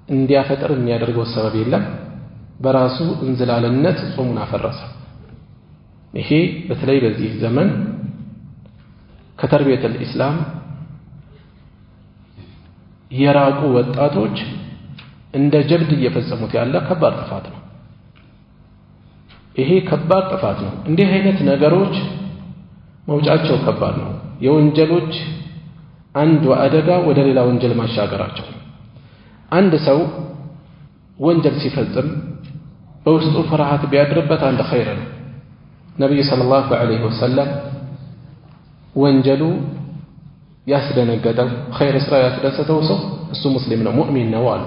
A: እንዲያፈጥር የሚያደርገው ሰበብ የለም፣ በራሱ እንዝላልነት ጾሙን አፈረሰ። ይሄ በተለይ በዚህ ዘመን ከተርቢየተል ኢስላም የራቁ ወጣቶች እንደ ጀብድ እየፈጸሙት ያለ ከባድ ጥፋት ነው። ይሄ ከባድ ጥፋት ነው። እንዲህ አይነት ነገሮች መውጫቸው ከባድ ነው። የወንጀሎች አንዱ አደጋ ወደ ሌላ ወንጀል ማሻገራቸው። አንድ ሰው ወንጀል ሲፈጽም በውስጡ ፍርሃት ቢያድርበት አንድ ኸይር ነው። ነቢዩ ሰለላሁ ዐለይሂ ወሰለም ወንጀሉ ያስደነገጠው ኸይር ስራ ያስደሰተው ሰው እሱ ሙስሊም ነው ሙእሚን ነው አሉ።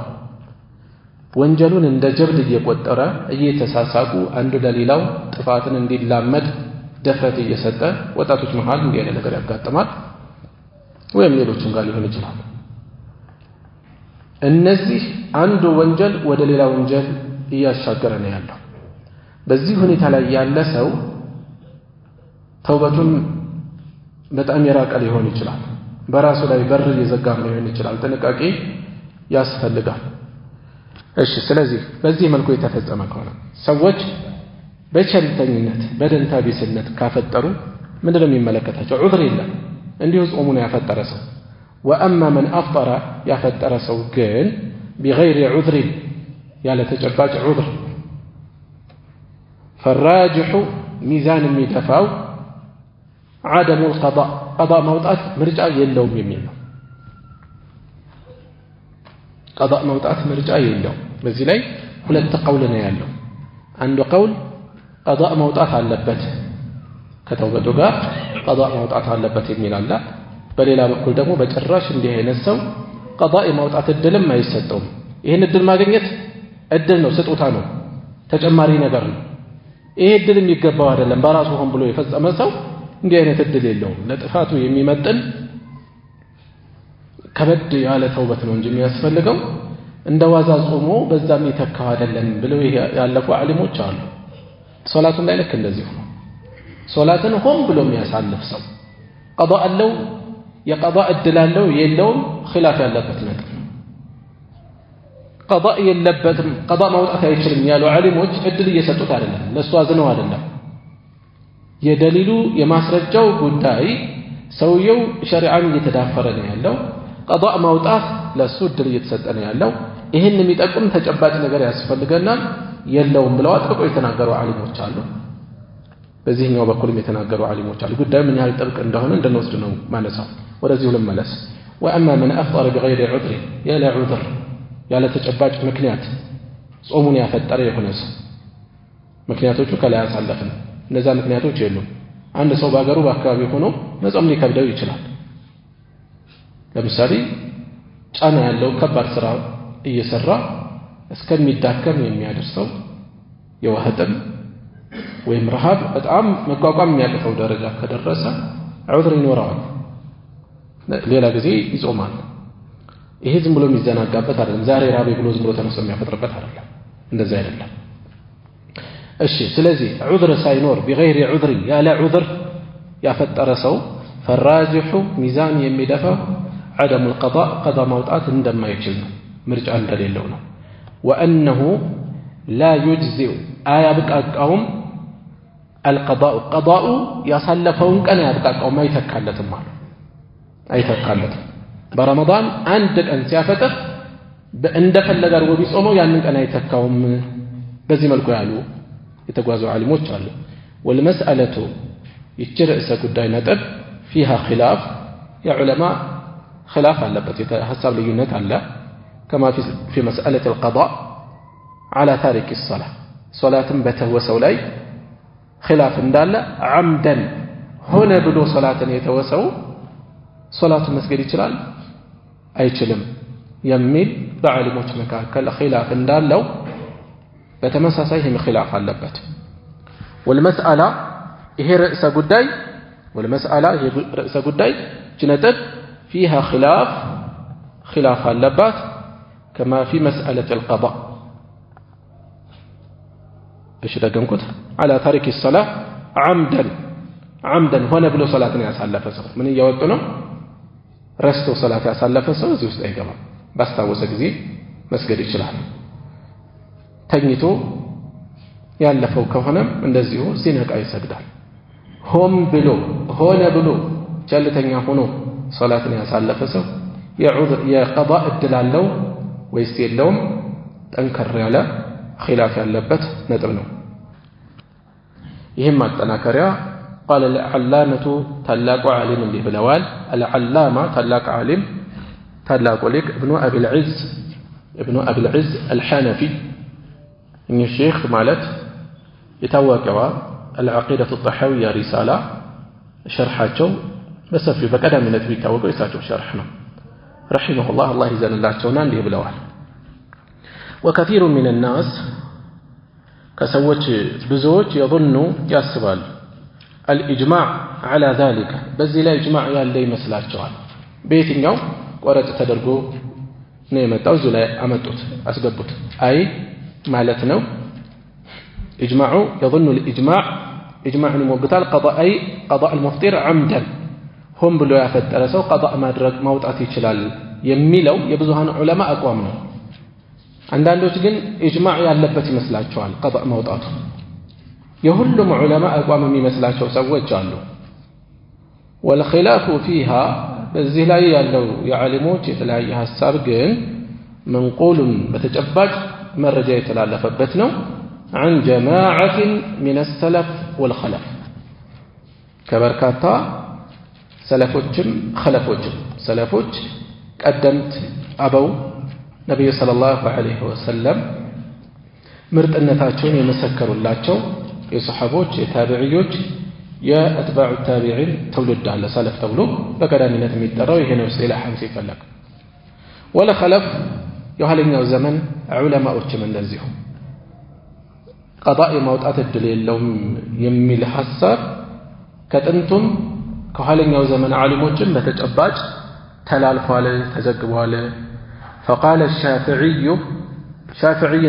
A: ወንጀሉን እንደ ጀብድ እየቆጠረ እየተሳሳቁ አንዱ ለሌላው ጥፋትን እንዲላመድ ደፍረት እየሰጠ ወጣቶች መሃል እንዲህ አይነት ነገር ያጋጥማል። ወይም ሌሎችም ጋር ሊሆን ይችላል። እነዚህ አንዱ ወንጀል ወደ ሌላ ወንጀል እያሻገረ ነው ያለው። በዚህ ሁኔታ ላይ ያለ ሰው ተውበቱን በጣም የራቀ ሊሆን ይችላል። በራሱ ላይ በር እየዘጋም ሊሆን ይችላል። ጥንቃቄ ያስፈልጋል። እሺ ስለዚህ በዚህ መልኩ የተፈጸመ ከሆነ ሰዎች በቸልተኝነት በደንታ ቢስነት ካፈጠሩ ምንድነው የሚመለከታቸው? ዑዝር የለም፣ እንዲሁ ጾሙን ያፈጠረ ሰው። ወአማ መን አፍጠረ ያፈጠረ ሰው ግን ቢገይሪ ዑዝሪን ያለ ተጨባጭ ዑዝር ፈራጅሑ ሚዛን የሚደፋው ዓደሙል ቀዳእ ማውጣት ምርጫ የለውም የሚል ነው። ቀዳእ ማውጣት ምርጫ የለው። በዚህ ላይ ሁለት ቀውል ነው ያለው። አንዱ ቀውል ቀዳእ ማውጣት አለበት ከተውበቱ ጋር ቀዳእ ማውጣት አለበት የሚል አለ። በሌላ በኩል ደግሞ በጭራሽ እንዲህ አይነት ሰው ቀዳእ የማውጣት እድልም አይሰጠውም። ይህን እድል ማግኘት እድል ነው፣ ስጦታ ነው፣ ተጨማሪ ነገር ነው። ይሄ እድል የሚገባው አይደለም። በራሱ ሆን ብሎ የፈጸመ ሰው እንዲህ አይነት እድል የለውም። ለጥፋቱ የሚመጥን ከበድ ያለ ተውበት ነው እንጂ የሚያስፈልገው እንደ ዋዛ ጾሞ በዛም የተካው አይደለም ብለው ያለፉ ዓሊሞች አሉ። ሶላቱን ላይ ልክ እንደዚህ ነው። ሶላትን ሆን ብሎ የሚያሳልፍ ሰው ቀዳእ አለው የቀዳእ እድል አለው የለውም ኺላፍ ያለበት ነገር ነው። ቀዳእ የለበትም ቀዳእ ማውጣት አይችልም ያሉ ዓሊሞች እድል እየሰጡት አይደለም፣ ለሱ አዝነው አይደለም። የደሊሉ የማስረጃው ጉዳይ ሰውየው ሸሪዓን እየተዳፈረ ነው ያለው፣ ቀዳእ ማውጣት ለሱ እድል እየተሰጠ ነው ያለው። ይህን የሚጠቁም ተጨባጭ ነገር ያስፈልገናል። የለውም ብለው አጥብቀው የተናገሩ ዓሊሞች አሉ። በዚህኛው በኩልም የተናገሩ ዓሊሞች አሉ። ጉዳዩ ምን ያህል ጥብቅ እንደሆነ እንድንወስድ ነው ማነሳው። ወደዚሁ ልመለስ። ወአማ መን አፍጠረ ቢገይሪ ዑዝር ያለ ዑዝር ያለ ተጨባጭ ምክንያት ጾሙን ያፈጠረ የሆነ ሰው ምክንያቶቹ ከላይ አሳለፍን። እነዛ ምክንያቶች የሉም። አንድ ሰው ባገሩ በአካባቢ ሆኖ መጾም ሊከብደው ይችላል። ለምሳሌ ጫና ያለው ከባድ ስራ እየሰራ እስከሚዳከም የሚያደርሰው የውሃ ጥም ወይም ረሃብ በጣም መቋቋም የሚያቅተው ደረጃ ከደረሰ ዑዝር ይኖረዋል። ሌላ ጊዜ ይጾማል። ይሄ ዝም ብሎ የሚዘናጋበት አይደለም። ዛሬ ራቤ ብሎ ዝም ብሎ ተነስቶ የሚያፈጥርበት አይደለም። እንደዛ አይደለም። እሺ ስለዚህ ዑዝር ሳይኖር بغير عذر ያለ ዑዝር ያፈጠረ ሰው ፈራጅሑ ሚዛን የሚደፋው عدم القضاء قضاء ማውጣት እንደማይችል ነው፣ ምርጫ እንደሌለው ነው። وأنه لا يجزئ አያብቃቃውም القضاء قضاء ያሳለፈውን ቀን አያብቃቃውም፣ አይተካለትም ማለት አይተካለትም። በረመዳን አንድ ቀን ሲያፈጥር እንደፈለገ አድርጎ ቢጾመው ያንን ቀን አይተካውም። በዚህ መልኩ ያሉ የተጓዙ ዓሊሞች አሉ። والمسألة ይችርዕሰ ጉዳይ ነጥብ فيها خلاف የዑለማ خلاف አለበት፣ የሐሳብ ልዩነት አለ። كما في مسألة القضاء على تارك الصلاة صلاة በተወሰው ላይ خلاف እንዳለ عمدا ሆነ ብሎ ሶላትን የተወሰው ሶላቱን መስገድ ይችላል አይችልም የሚል በዓሊሞች መካከል خلاف እንዳለው በተመሳሳይ ይህም خلاف አለበት። والمسألة ይሄ ርዕሰ ጉዳይ والمسألة ይሄ ርዕሰ ጉዳይ ጅነጥብ فيها خلاف አለባት كما في مسألة القضاء ايش دغمكوت على تارك الصلاة عمدا ሆነ ብሎ ሶላትን ያሳለፈ ሰው ምን እያወጡ ነው? ረስቶ ሶላት ያሳለፈ ሰው እዚህ ውስጥ አይገባም። ባስታወሰ ጊዜ መስገድ ይችላል። ተኝቶ ያለፈው ከሆነም እንደዚሁ ሲነቃ ይሰግዳል። ሆነ ብሎ ቸልተኛ ሆኖ ሶላትን ያሳለፈ ሰው የቀዳ እድል አለው ወይስ የለውም? ጠንከር ያለ ኺላፍ ያለበት ነጥብ ነው። ይህም ማጠናከሪያ قال العلامة تلاق عالم اللي بلوال العلامة تلاق عالم تلاق لك ابن أبي العز الحنفي إن الشيخ مالت يتوقع العقيدة الطحاوية رسالة شرحاته بس في بكذا من التوي توقع يساته شرحنا رحمه الله يزال الله تونان اللي بلوال. وكثير من الناس كسوت بزوج يظن يسبال الإجماع على ذلك بزي لا إجماع يالي مسلات جوال بيتنيو ورد تدرقو نيمة توزو لا أمدوت أسقبوت أي مالتنو إجماعو يظن الإجماع نموقتال قضاء المفطر عمدا هم بلو يافت ألسو قضاء مادرق موتعتي شلال يميلو يبزوهان علماء أقوامنا عندنا ግን ኢጅማዕ ያለበት ይመስላቸዋል ቀضاء መውጣቱ። የሁሉም ዑለማ አቋም የሚመስላቸው ሰዎች አሉ። والخلاف فيها በዚህ ላይ ያለው የዓሊሞች የተለያየ ሐሳብ ግን መንቁል በተጨባጭ መረጃ የተላለፈበት ነው። عن جماعة من السلف والخلف ከበርካታ ሰለፎችም ኸለፎችም ሰለፎች ቀደምት አበው ነብዩ ሰለላሁ ዐለይሂ ወሰለም ምርጥነታቸውን የመሰከሩላቸው የሰሐቦች የታቢዒዎች የአትባዑ ታቢዒን ትውልድ አለ ሰለፍ ተብሎ በቀዳሚነት የሚጠራው ይሄ ነው ኢስጢላህም ሲፈለግ። ወለ ኸለፍ የኋለኛው ዘመን ዑለማዎችም እንደዚሁ ቀضاء ማውጣት እድል የለውም የሚል ሐሳብ ከጥንቱም ከኋለኛው ዘመን ዓሊሞችም በተጨባጭ ተላልፏል ተዘግቧል። فقال الشافعي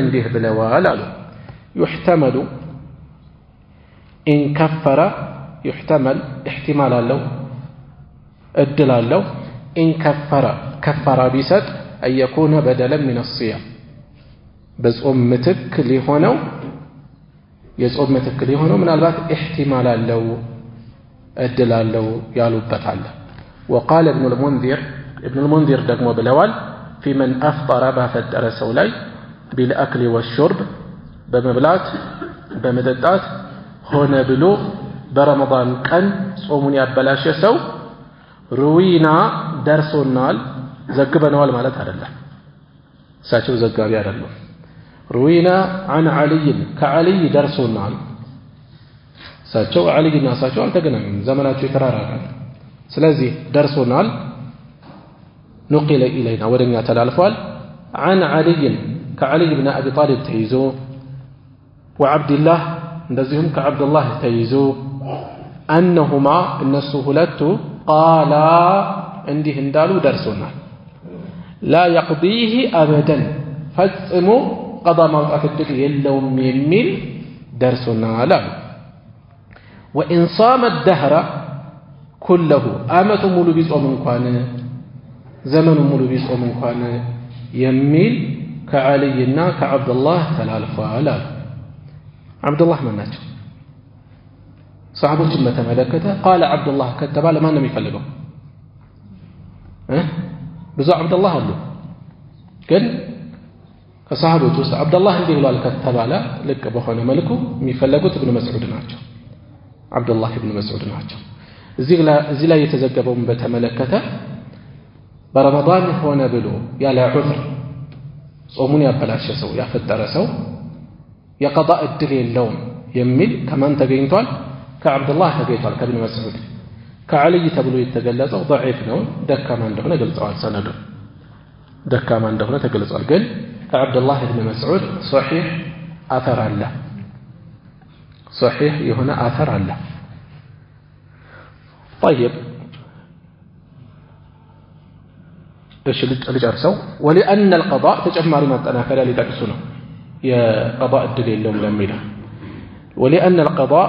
A: እንዲህ ብለዋል አሉ يحتمل إن كفر يحتمل احتمال አለው እድል አለው إن كفر ቢሰጥ أن يكون بدلا من الصيام በጾም ምትክ ሊሆነው የጾም ምትክ ሊሆነው ምናልባት احتمال አለው እድል አለው ያሉበት አለ። وقال ابن المنذر ደግሞ ብለዋል في من أفطر بافطر سولاي بالأكل والشرب بمبلات بمددات هنا بلو برمضان كان صومون يابلاش سو روينا درسونال زقبنوال مالت هذا الله ساتشو زقابي هذا الله روينا عن علي كعلي درسونال እሳቸው አልይና እሳቸው አልተገናኙም ዘመናቸው የተራራቀ ስለዚህ ደርሶናል نقل إلينا ودنيا تلالفوال عن علي كعلي بن أبي طالب تيزو وعبد الله ندزهم كعبد الله تيزو أنهما النسو هلتو قالا عندي هندالو درسنا لا يقضيه أبدا فاتموا قضى موقف الدقي يلوم يميل درسنا لا وإن صام الدهر كله آمة مولو بيسو من قوانه زمن ሙሉ ቢጾም እንኳን የሚል ከዓሊና ከአብዱላህ ተላልፈዋል አብዱላህ ማን ናቸው ሰሃቦችን በተመለከተ قال አብዱላህ ከተባለ ማን ነው የሚፈልገው ብዙ አብዱላህ አሉ ግን ከሰሃቦች ውስጥ አብዱላህ እንዲህ ብሏል ከተባለ ልክ በሆነ መልኩ የሚፈልጉት ኢብኑ መስዑድ ናቸው አብዱላህ ኢብኑ መስዑድ ናቸው እዚህ ላይ የተዘገበውን በተመለከተ برمضان ሆነ ብሎ ያለ ዑዝር ጾሙን ያበላሸ ሰው ያፈጠረ ሰው የቀዳ እድል የለውም የሚል ከማን ተገኝቷል ከአብዱላህ ተገኝቷል ከኢብኑ መስዑድ ከዓሊ ተብሎ የተገለጸው ضعيف ነው ደካማ እንደሆነ ገልጸዋል ሰነዱ ደካማ እንደሆነ ተገልጿል ግን ከአብዱላህ ኢብኑ መስዑድ ሶሒህ አተር አለ ሶሒህ የሆነ አተር አለ طيب ايش ልጨርሰው ولان القضاء ተጨማሪ ማጠናከሪያ ሊጠቅሱ ነው የقضاء እድል የለውም ለሚለው ولان القضاء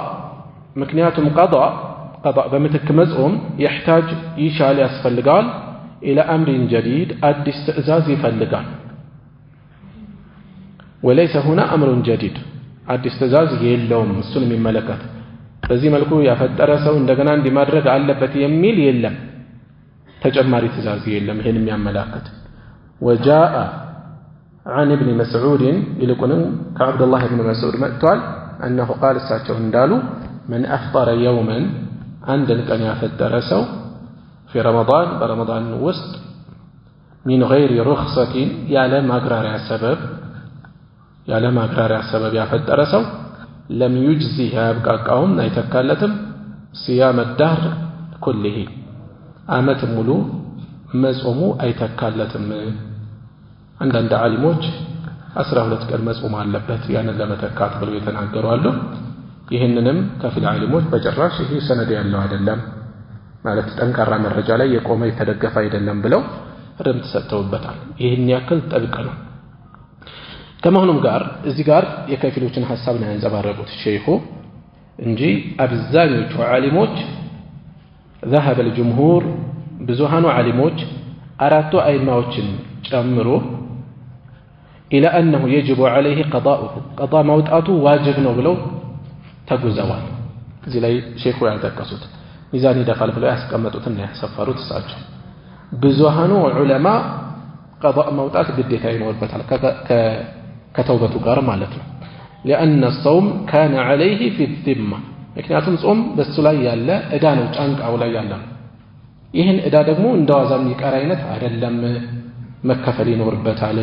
A: ምክንያቱም قضاء በምትክ መጾም يحتاج ይሻል ያስፈልጋል الى امر جديد አዲስ ትእዛዝ ይፈልጋል وليس هنا امر جديد አዲስ ትእዛዝ የለውም እሱን የሚመለከት በዚህ መልኩ ያፈጠረ ሰው እንደገና እንዲማድረግ አለበት የሚል የለም ተጨማሪ ትእዛዝ የለም ይሄን የሚያመላክት وجاء عن ابن مسعود ይልቁንም ከعبد الله بن مسعود መጥቷል انه قال እሳቸው እንዳሉ من افطر يوما አንድን ቀን ያፈጠረ ሰው في رمضان برمضان ውስጥ من غير رخصة ያለ ማግራሪያ ሰበብ ያፈጠረ ሰው لم يجزه ያብቃቃውም አይተካለትም صيام الدهر كله አመት ሙሉ መጾሙ አይተካለትም አንዳንድ ዓሊሞች 12 ቀን መጾም አለበት ያንን ለመተካት ብለው የተናገሩ አሉ ይሄንንም ከፊል ዓሊሞች በጭራሽ ይሄ ሰነድ ያለው አይደለም ማለት ጠንካራ መረጃ ላይ የቆመ የተደገፈ አይደለም ብለው ርምት ሰጥተውበታል ይሄን ያክል ጥብቅ ነው ከመሆኑም ጋር እዚህ ጋር የከፊሎችን ሐሳብ ነው ያንጸባረቁት ሼኹ እንጂ አብዛኞቹ ዓሊሞች ذهب الجمهور ብዙሃኑ ዓሊሞች አራቱ አይማዎችን ጨምሮ الى انه يجب عليه قضاؤه قضاء ማውጣቱ ዋጅብ ነው ብለው ተጉዘዋል እዚህ ላይ ሼኹ ያልጠቀሱት ሚዛን ይደፋል ብለው ያስቀመጡትና ያሰፈሩት እሳቸው ብዙሃኑ ዑለማ قضاء ማውጣት ግዴታ ይኖርበታል ከተውበቱ ጋር ማለት ነው لان الصوم كان عليه في الذمه ምክንያቱም ጾም በሱ ላይ ያለ እዳ ነው ጫንቃው ላይ ያለ ይህን እዳ ደግሞ እንደዋዛም ይቀር አይነት አይደለም መከፈል ይኖርበታል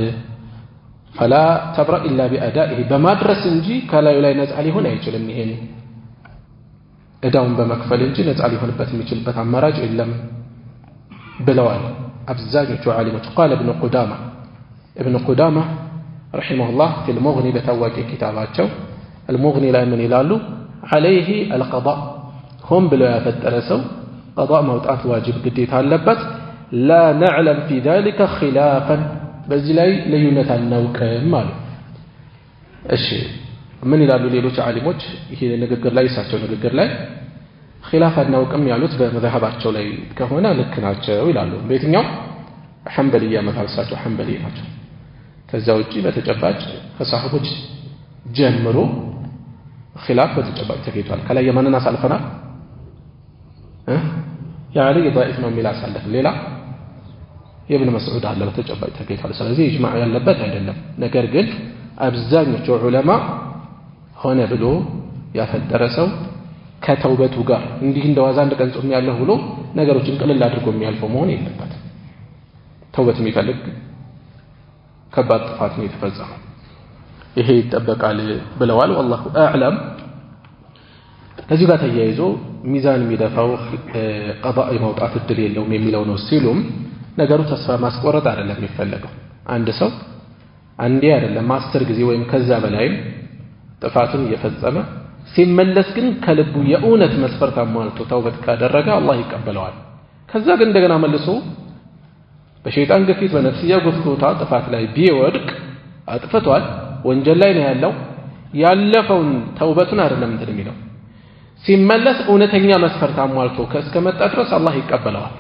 A: فلا تبرأ الا بادائه በማድረስ እንጂ ከላዩ ላይ ነፃ ሊሆን አይችልም ይሄን እዳውን በመክፈል እንጂ ነፃ ሊሆንበት የሚችልበት አማራጭ የለም ብለዋል አብዛኞቹ ዓሊሞች قال ابن قدامة رحمه الله في المغني بتواقي كتاباته المغني لا من يلالو عليه القضاء هم بلا يفترسوا قضاء موطات واجب قديت አለበት لا نعلم في ذلك خلافا በዚህ ላይ ልዩነት አናውቅም አሉ እሺ ምን ይላሉ ሌሎች ዓሊሞች ይሄ ንግግር ላይ እሳቸው ንግግር ላይ خلاف አናውቅም ያሉት በመذهባቸው ላይ ከሆነ ልክ ናቸው ይላሉ በየትኛው ሐንበሊያ መታልሳቸው ሐንበሊ ናቸው ከዛ ውጪ በተጨባጭ ከሳህቦች ጀምሮ خلاف በተጨባጭ ተገኝቷል ከላይ የማንን አሳልፈናል ያሊ ضعيف ነው የሚል አሳልፈ ሌላ የኢብኑ መስዑድ አለ በተጨባጭ ተገኝቷል ስለዚህ ኢጅማዕ ያለበት አይደለም ነገር ግን አብዛኞቹ ዑለማ ሆነ ብሎ ያፈጠረ ሰው ከተውበቱ ጋር እንዲህ እንደዋዛ አንድ ቀን ጾም ያለው ብሎ ነገሮችን ቅልል አድርጎ የሚያልፈው መሆን የለበትም ተውበት የሚፈልግ ከባድ ጥፋት ነው የተፈጸመው ይሄ ይጠበቃል ብለዋል والله اعلم ከዚህ ጋር ተያይዞ ሚዛን የሚደፋው ቀضاء የማውጣት እድል የለውም የሚለው ነው ሲሉም ነገሩ ተስፋ ማስቆረጥ አይደለም የሚፈለገው አንድ ሰው አንዴ አይደለም 10 ጊዜ ወይም ከዛ በላይም ጥፋቱን እየፈጸመ ሲመለስ ግን ከልቡ የእውነት መስፈርት አሟልቶ ተውበት ካደረገ አላህ ይቀበለዋል ከዛ ግን እንደገና መልሶ በሸይጣን ግፊት በነፍስያ ጉትጎታ ጥፋት ላይ ቢወድቅ አጥፍቷል ወንጀል ላይ ነው ያለፈውን ተውበቱን አይደለም እንትን የሚለው ሲመለስ እውነተኛ መስፈርት አሟልቶ ከመጣ ድረስ አላህ ይቀበለዋል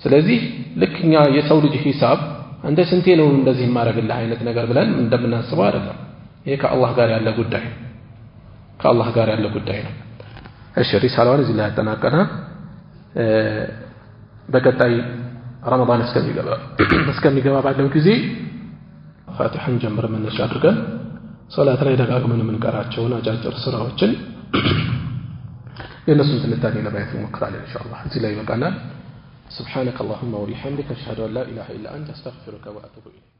A: ስለዚህ ልክኛ የሰው ልጅ ሂሳብ አንተ ስንቴ ነው እንደዚህ ማረግልህ አይነት ነገር ብለን እንደምናስበው አይደለም ይሄ ከአላህ ጋር ያለ ጉዳይ ነው እሺ ሪሳላውን እዚህ ላይ አጠናቀና በቀጣይ ረመዳን እስከሚገባ ባለው ጊዜ ፋቲሐን ጀምር መነሻ አድርገን ሶላት ላይ ደጋግመን የምንቀራቸውን አጫጭር ስራዎችን የነሱን ትንታኔ ለማየት እንሞክራለን ኢንሻአላህ እዚህ ላይ ይበቃናል سبحانك اللهم وبحمدك اشهد ان لا اله الا انت استغفرك واتوب اليك